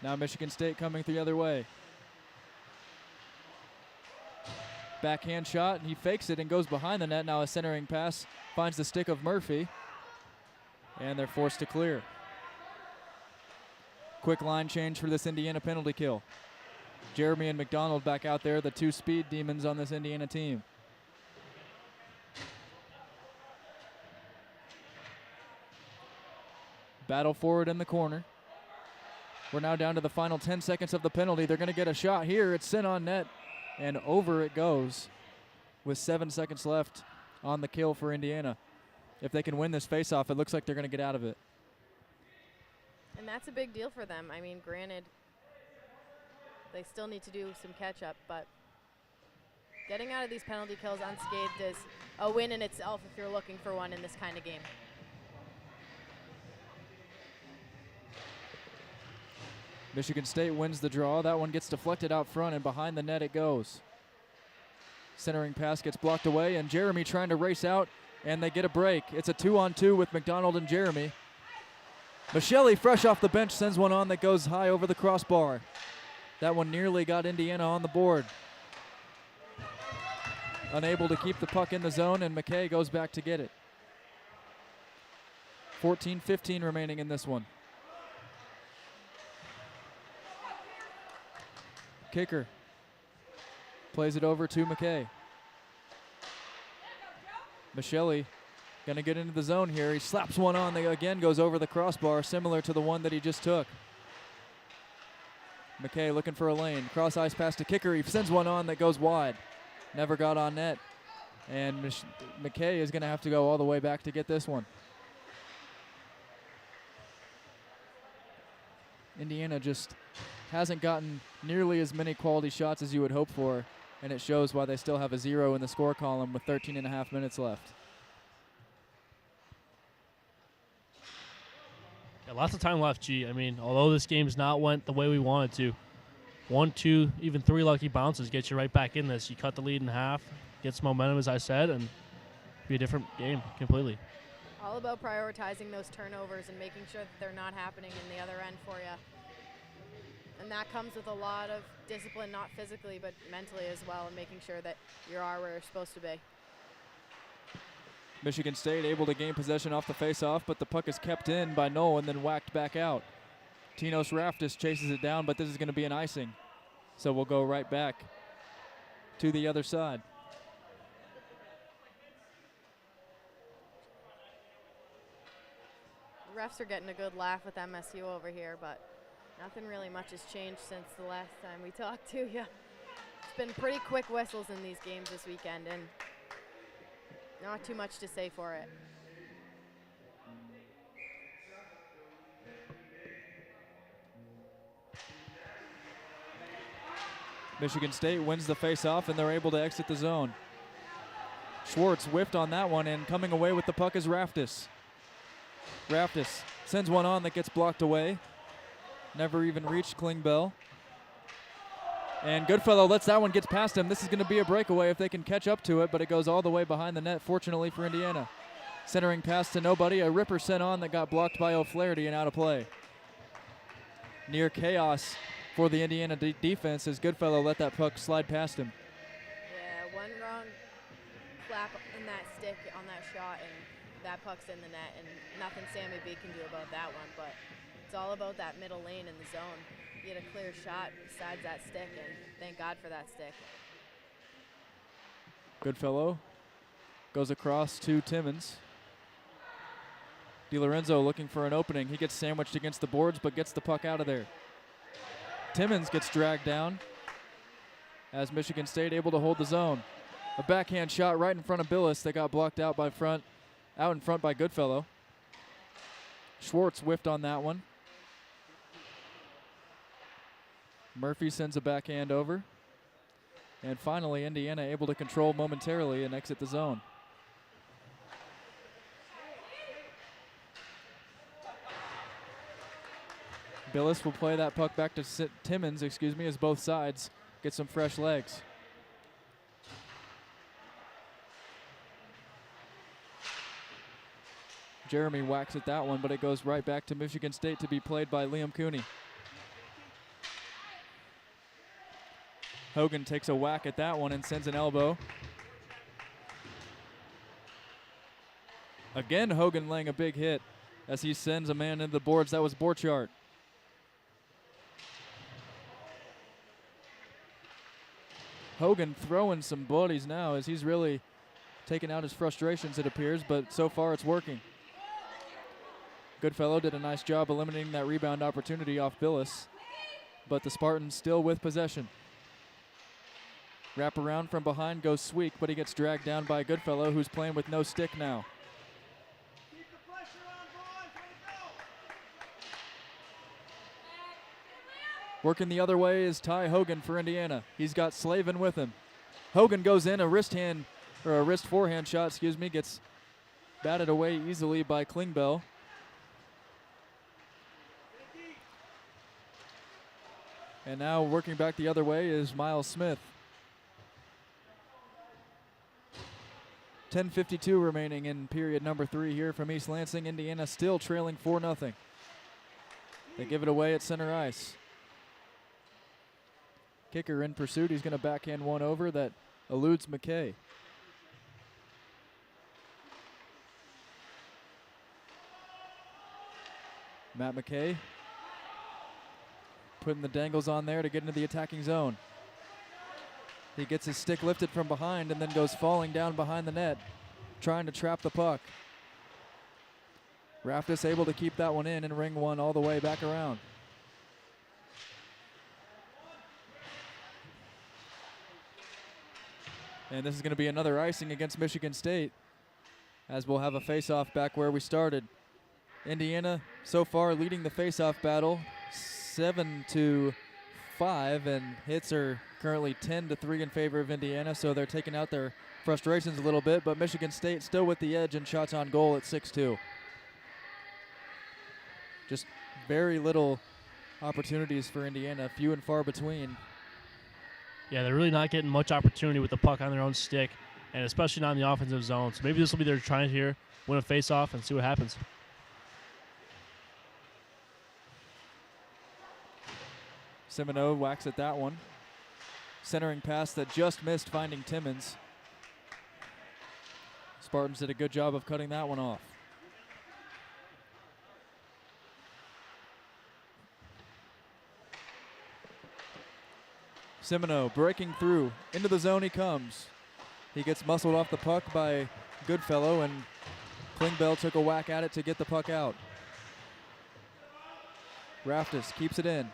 Now Michigan State coming the other way. Backhand shot, and he fakes it and goes behind the net. Now a centering pass finds the stick of Murphy, and they're forced to clear. Quick line change for this Indiana penalty kill. Jeremy and McDonald back out there, the two speed demons on this Indiana team. Battle forward in the corner. We're now down to the final 10 seconds of the penalty. They're going to get a shot here. It's sent on net, and over it goes with 7 seconds left on the kill for Indiana. If they can win this faceoff, it looks like they're going to get out of it. And that's a big deal for them. I mean, granted, they still need to do some catch-up, but getting out of these penalty kills unscathed is a win in itself if you're looking for one in this kind of game. Michigan State wins the draw. That one gets deflected out front, and behind the net it goes. Centering pass gets blocked away, and Jeremy trying to race out, and they get a break. It's a 2-on-2 with McDonald and Jeremy. Michelli, fresh off the bench, sends one on that goes high over the crossbar. That one nearly got Indiana on the board. Unable to keep the puck in the zone, and McKay goes back to get it. 14-15 remaining in this one. kicker. Plays it over to McKay. Michelli gonna get into the zone here. He slaps one on that again goes over the crossbar, similar to the one that he just took. McKay looking for a lane. Cross ice pass to kicker. He sends one on that goes wide. Never got on net. And McKay is gonna have to go all the way back to get this one. Indiana just hasn't gotten nearly as many quality shots as you would hope for, and it shows why they still have a 0 in the score column with 13.5 minutes left. Yeah, lots of time left, G. I mean, although this game's not went the way we wanted to, 1, 2, even 3 lucky bounces get you right back in this. You cut the lead in half, get some momentum, as I said, and be a different game completely. All about prioritizing those turnovers and making sure that they're not happening in the other end for you. And that comes with a lot of discipline, not physically, but mentally as well, and making sure that you are where you're supposed to be. Michigan State able to gain possession off the face-off, but the puck is kept in by Knoll and then whacked back out. Tinos Raftis chases it down, but this is going to be an icing. So we'll go right back to the other side. The refs are getting a good laugh with MSU over here, but nothing really much has changed since the last time we talked to you. It's been pretty quick whistles in these games this weekend, and not too much to say for it. Michigan State wins the face-off, and they're able to exit the zone. Schwartz whiffed on that one, and coming away with the puck is Raftis. Raftis sends one on that gets blocked away. Never even reached Klingbeil. And Goodfellow lets that one get past him. This is going to be a breakaway if they can catch up to it, but it goes all the way behind the net, fortunately for Indiana. Centering pass to nobody. A ripper sent on that got blocked by O'Flaherty and out of play. Near chaos for the Indiana defense as Goodfellow let that puck slide past him. Yeah, one wrong flap in that stick on that shot, and that puck's in the net, and nothing Sammy B can do about that one, but it's all about that middle lane in the zone. You get a clear shot besides that stick, and thank God for that stick. Goodfellow goes across to Timmons. DiLorenzo looking for an opening. He gets sandwiched against the boards, but gets the puck out of there. Timmons gets dragged down as Michigan State able to hold the zone. A backhand shot right in front of Billis that got blocked out in front by Goodfellow. Schwartz whiffed on that one. Murphy sends a backhand over. And finally, Indiana able to control momentarily and exit the zone. Billis will play that puck back to Timmons, as both sides get some fresh legs. Jeremy whacks at that one, but it goes right back to Michigan State to be played by Liam Cooney. Hogan takes a whack at that one and sends an elbow. Again, Hogan laying a big hit as he sends a man into the boards. That was Borchardt. Hogan throwing some bodies now as he's really taking out his frustrations, it appears, but so far it's working. Goodfellow did a nice job eliminating that rebound opportunity off Billis, but the Spartans still with possession. Wrap around from behind goes Sweek, but he gets dragged down by Goodfellow, who's playing with no stick now. Working the other way is Ty Hogan for Indiana. He's got Slavin with him. Hogan goes in, a wrist forehand shot, gets batted away easily by Klingbeil. And now working back the other way is Miles Smith. 10:52 remaining in period number 3 here from East Lansing. Indiana still trailing 4-0. They give it away at center ice. Kicker in pursuit. He's going to backhand one over that eludes McKay. Matt McKay putting the dangles on there to get into the attacking zone. He gets his stick lifted from behind and then goes falling down behind the net, trying to trap the puck. Raftis able to keep that one in and ring one all the way back around. And this is going to be another icing against Michigan State, as we'll have a face-off back where we started. Indiana so far leading the face-off battle 7-5, and hits are currently 10-3 in favor of Indiana, so they're taking out their frustrations a little bit, but Michigan State still with the edge and shots on goal at 6-2. Just very little opportunities for Indiana, few and far between. Yeah, they're really not getting much opportunity with the puck on their own stick, and especially not in the offensive zone. So maybe this will be their trying here, win a face-off, and see what happens. Simoneau whacks at that one. Centering pass that just missed finding Timmons. Spartans did a good job of cutting that one off. Simoneau breaking through. Into the zone he comes. He gets muscled off the puck by Goodfellow, and Klingbeil took a whack at it to get the puck out. Raftis keeps it in.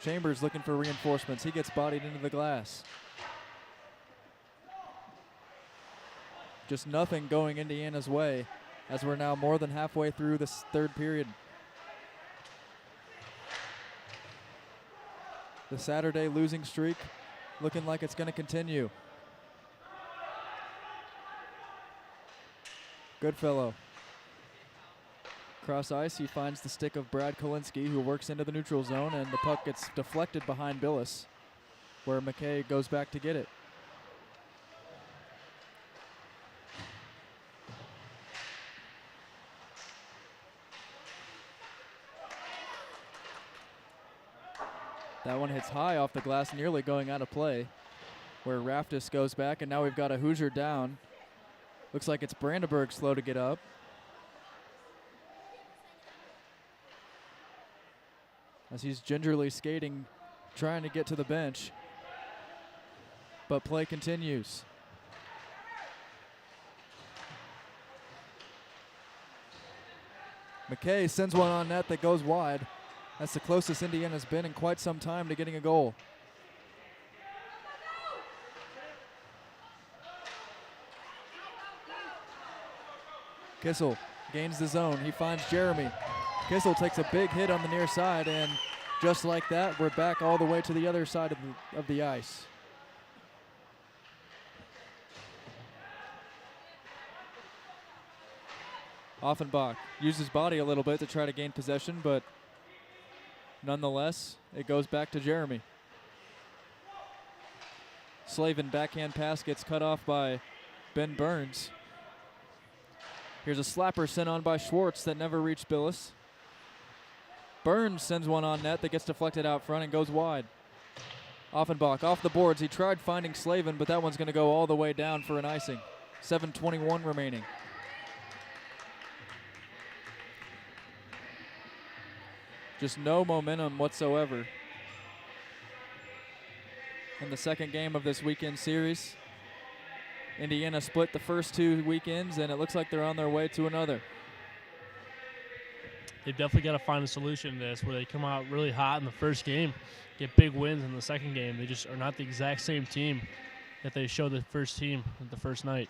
Chambers looking for reinforcements. He gets bodied into the glass. Just nothing going Indiana's way as we're now more than halfway through this third period. The Saturday losing streak looking like it's going to continue. Goodfellow. Cross ice, he finds the stick of Brad Kolinsky, who works into the neutral zone, and the puck gets deflected behind Billis, where McKay goes back to get it. That one hits high off the glass, nearly going out of play, where Raftis goes back, and now we've got a Hoosier down. Looks like it's Brandenburg slow to get up. As he's gingerly skating, trying to get to the bench. But play continues. McKay sends one on net that goes wide. That's the closest Indiana's been in quite some time to getting a goal. Kissel gains the zone. He finds Jeremy. Kissel takes a big hit on the near side, and just like that, we're back all the way to the other side of the ice. Offenbach used his body a little bit to try to gain possession, but nonetheless, it goes back to Jeremy. Slavin backhand pass gets cut off by Ben Burns. Here's a slapper sent on by Schwartz that never reached Billis. Burns sends one on net that gets deflected out front and goes wide. Offenbach off the boards. He tried finding Slavin, but that one's going to go all the way down for an icing. 7:21 remaining. Just no momentum whatsoever in the second game of this weekend series. Indiana split the first two weekends, and it looks like they're on their way to another. They've definitely got to find a solution to this, where they come out really hot in the first game, get big wins in the second game. They just are not the exact same team that they showed the first team the first night.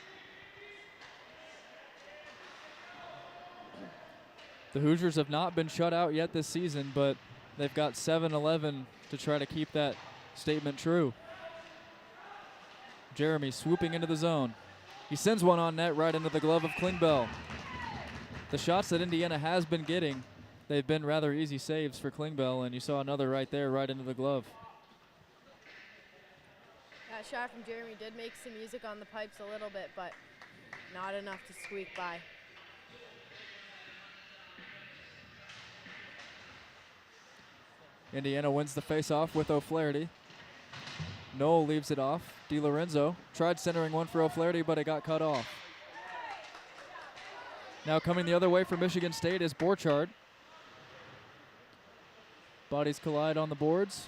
The Hoosiers have not been shut out yet this season, but they've got 7-11 to try to keep that statement true. Jeremy swooping into the zone. He sends one on net right into the glove of Klingbeil. The shots that Indiana has been getting, they've been rather easy saves for Klingbeil, and you saw another right there, right into the glove. That shot from Jeremy did make some music on the pipes a little bit, but not enough to squeak by. Indiana wins the face-off with O'Flaherty. Noel leaves it off. DiLorenzo tried centering one for O'Flaherty, but it got cut off. Now coming the other way for Michigan State is Borchardt. Bodies collide on the boards.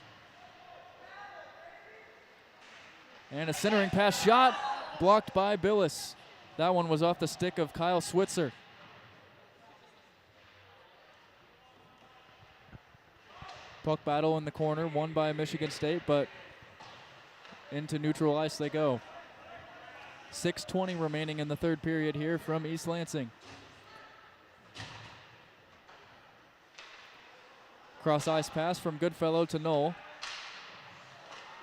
And a centering pass shot blocked by Billis. That one was off the stick of Kyle Switzer. Puck battle in the corner, won by Michigan State, but into neutral ice they go. 6:20 remaining in the third period here from East Lansing. Cross ice pass from Goodfellow to Knoll.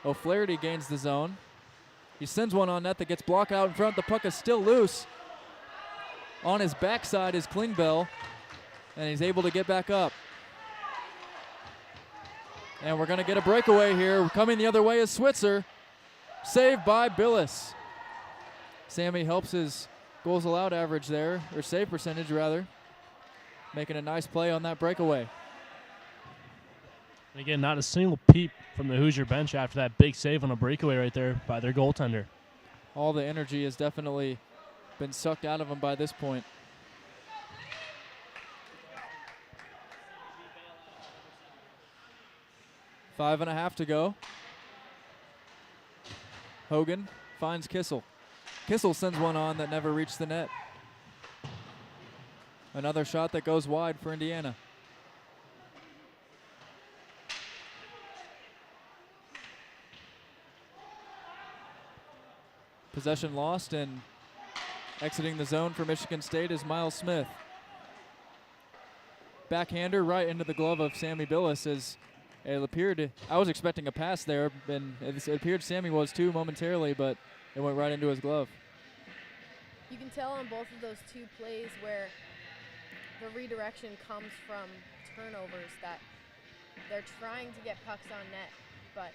O'Flaherty gains the zone. He sends one on net that gets blocked out in front. The puck is still loose. On his backside is Klingbeil, and he's able to get back up. And we're going to get a breakaway here. Coming the other way is Switzer. Saved by Billis. Sammy helps his goals allowed average there, or save percentage rather. Making a nice play on that breakaway. And again, not a single peep from the Hoosier bench after that big save on a breakaway right there by their goaltender. All the energy has definitely been sucked out of them by this point. 5.5 to go. Hogan finds Kissel. Kissel sends one on that never reached the net. Another shot that goes wide for Indiana. Possession lost, and exiting the zone for Michigan State is Miles Smith. Backhander right into the glove of Sammy Billis as it appeared, I was expecting a pass there, and it appeared Sammy was too momentarily, but it went right into his glove. You can tell on both of those two plays where the redirection comes from turnovers, that they're trying to get pucks on net, but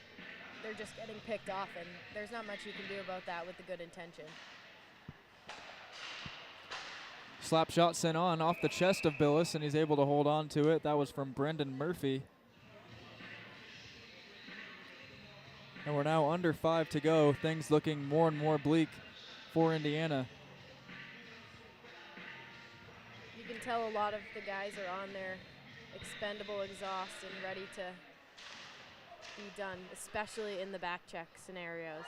they're just getting picked off, and there's not much you can do about that with the good intention. Slap shot sent on off the chest of Billis, and he's able to hold on to it. That was from Brendan Murphy. And we're now under 5 to go. Things looking more and more bleak for Indiana. You can tell a lot of the guys are on their expendable exhaust and ready to be done, especially in the back check scenarios.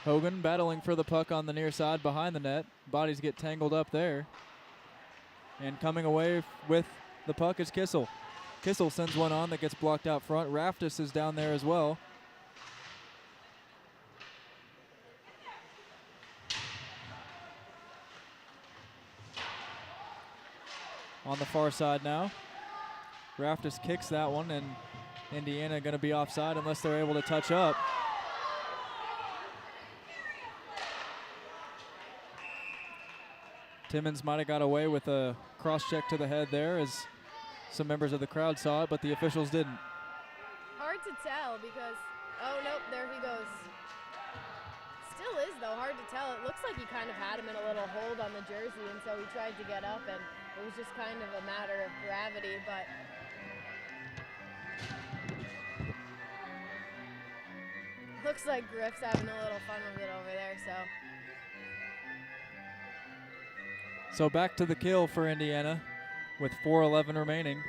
Hogan battling for the puck on the near side behind the net. Bodies get tangled up there. And coming away with the puck is Kissel. Kissel sends one on that gets blocked out front. Raftis is down there as well. On the far side now. Raftis kicks that one, and Indiana going to be offside unless they're able to touch up. Timmons might have got away with a cross-check to the head there as some members of the crowd saw it, but the officials didn't. Hard to tell because, oh nope, there he goes. Still is though, hard to tell. It looks like he kind of had him in a little hold on the jersey, and so he tried to get up, and it was just kind of a matter of gravity, but looks like Griff's having a little fun with it over there, so. So back to the kill for Indiana with 4:11 remaining.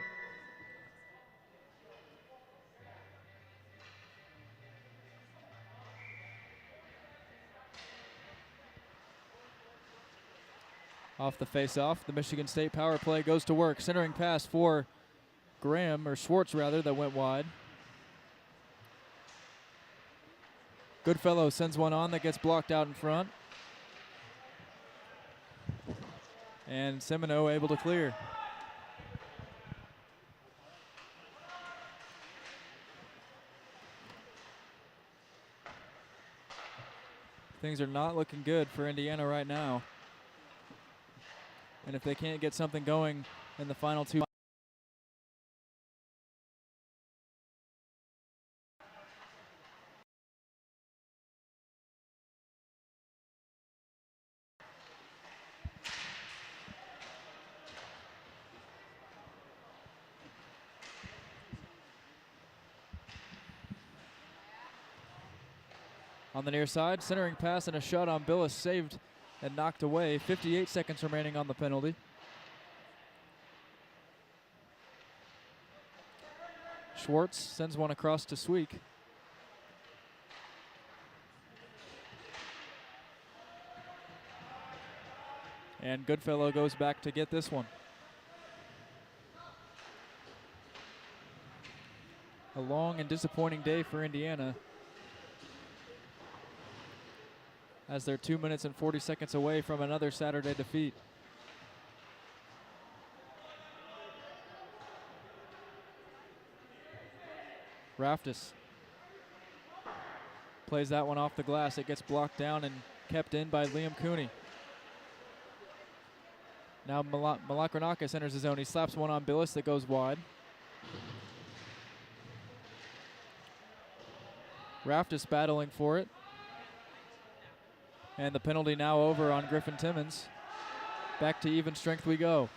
Off the face-off, the Michigan State power play goes to work. Centering pass for Graham, or Schwartz rather, that went wide. Goodfellow sends one on that gets blocked out in front. And Semino able to clear. Things are not looking good for Indiana right now. And if they can't get something going in the final two. On the near side, centering pass and a shot on Billis, saved and knocked away. 58 seconds remaining on the penalty. Schwartz sends one across to Sweek. And Goodfellow goes back to get this one. A long and disappointing day for Indiana, as they're 2 minutes and 40 seconds away from another Saturday defeat. Raftis plays that one off the glass. It gets blocked down and kept in by Liam Cooney. Now Malakranakis enters the zone. He slaps one on Billis that goes wide. Raftis battling for it. And the penalty now over on Griffin Timmons. Back to even strength we go.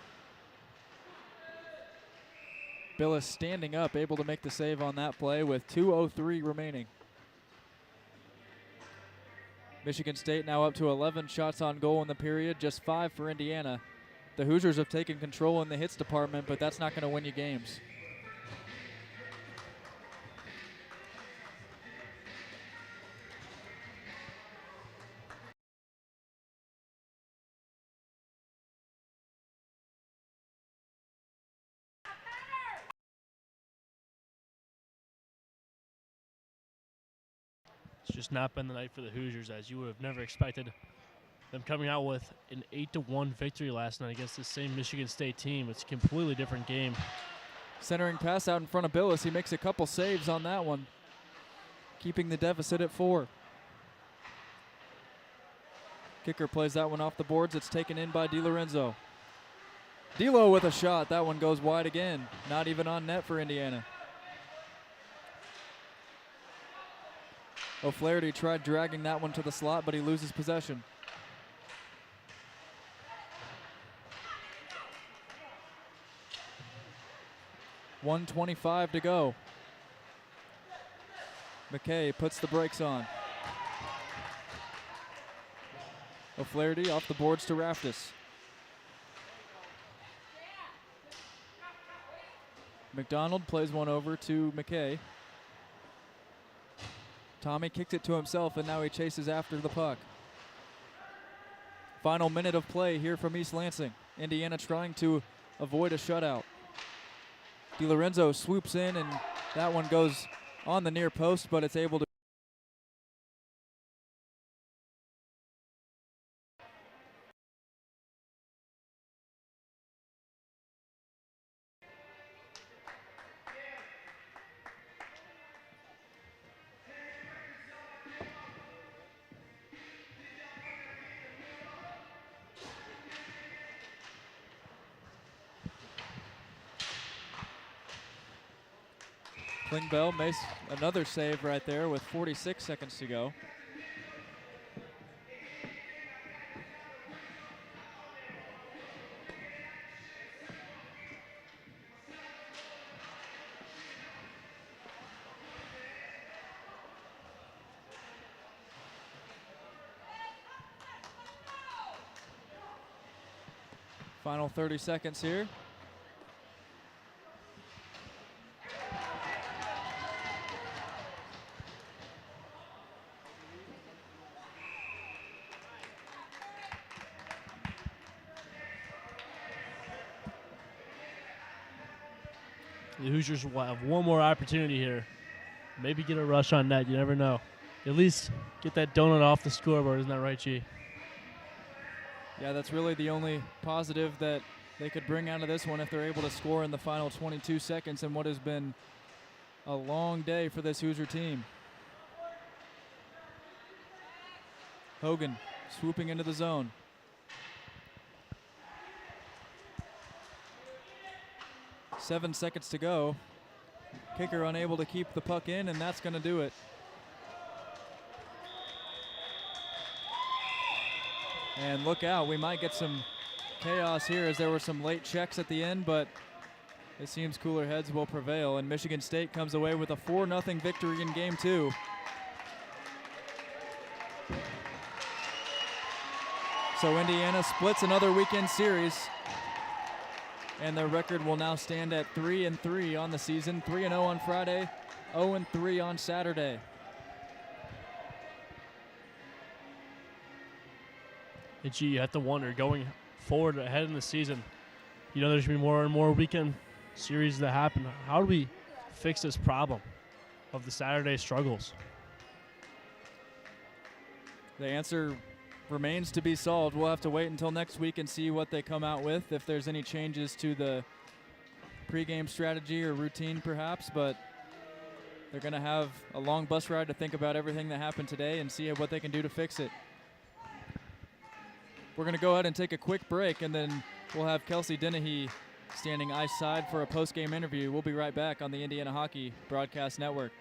Billis standing up, able to make the save on that play with 2:03 remaining. Michigan State now up to 11 shots on goal in the period, just 5 for Indiana. The Hoosiers have taken control in the hits department, but that's not going to win you games. It's just not been the night for the Hoosiers, as you would have never expected them coming out with an 8-1 victory last night against the same Michigan State team. It's a completely different game. Centering pass out in front of Billis. He makes a couple saves on that one, keeping the deficit at 4. Kicker plays that one off the boards. It's taken in by DiLorenzo. D'Lo with a shot. That one goes wide again. Not even on net for Indiana. O'Flaherty tried dragging that one to the slot, but he loses possession. .125 to go. McKay puts the brakes on. O'Flaherty off the boards to Raftis. McDonald plays one over to McKay. Tommy kicked it to himself, and now he chases after the puck. Final minute of play here from East Lansing. Indiana trying to avoid a shutout. DiLorenzo swoops in, and that one goes on the near post, but it's able to. Klingbeil makes another save right there with 46 seconds to go. Final 30 seconds here. The Hoosiers will have one more opportunity here. Maybe get a rush on net. You never know. At least get that donut off the scoreboard. Isn't that right, G? Yeah, that's really the only positive that they could bring out of this one if they're able to score in the final 22 seconds in what has been a long day for this Hoosier team. Hogan swooping into the zone. Seven seconds to go. Kicker unable to keep the puck in, and that's going to do it. And look out, we might get some chaos here as there were some late checks at the end, but it seems cooler heads will prevail, and Michigan State comes away with a 4-0 victory in Game 2. So Indiana splits another weekend series. and their record will now stand at 3-3 on the season. 3-0 on Friday, 0-3 on Saturday. And gee, you have to wonder, going forward ahead in the season, you know there's going to be more and more weekend series that happen. How do we fix this problem of the Saturday struggles? The answer remains to be solved. We'll have to wait until next week and see what they come out with, if there's any changes to the pregame strategy or routine perhaps, but they're going to have a long bus ride to think about everything that happened today and see what they can do to fix it. We're going to go ahead and take a quick break, and then we'll have Kelsey Dennehy standing ice side for a post-game interview. We'll be right back on the Indiana Hockey Broadcast Network.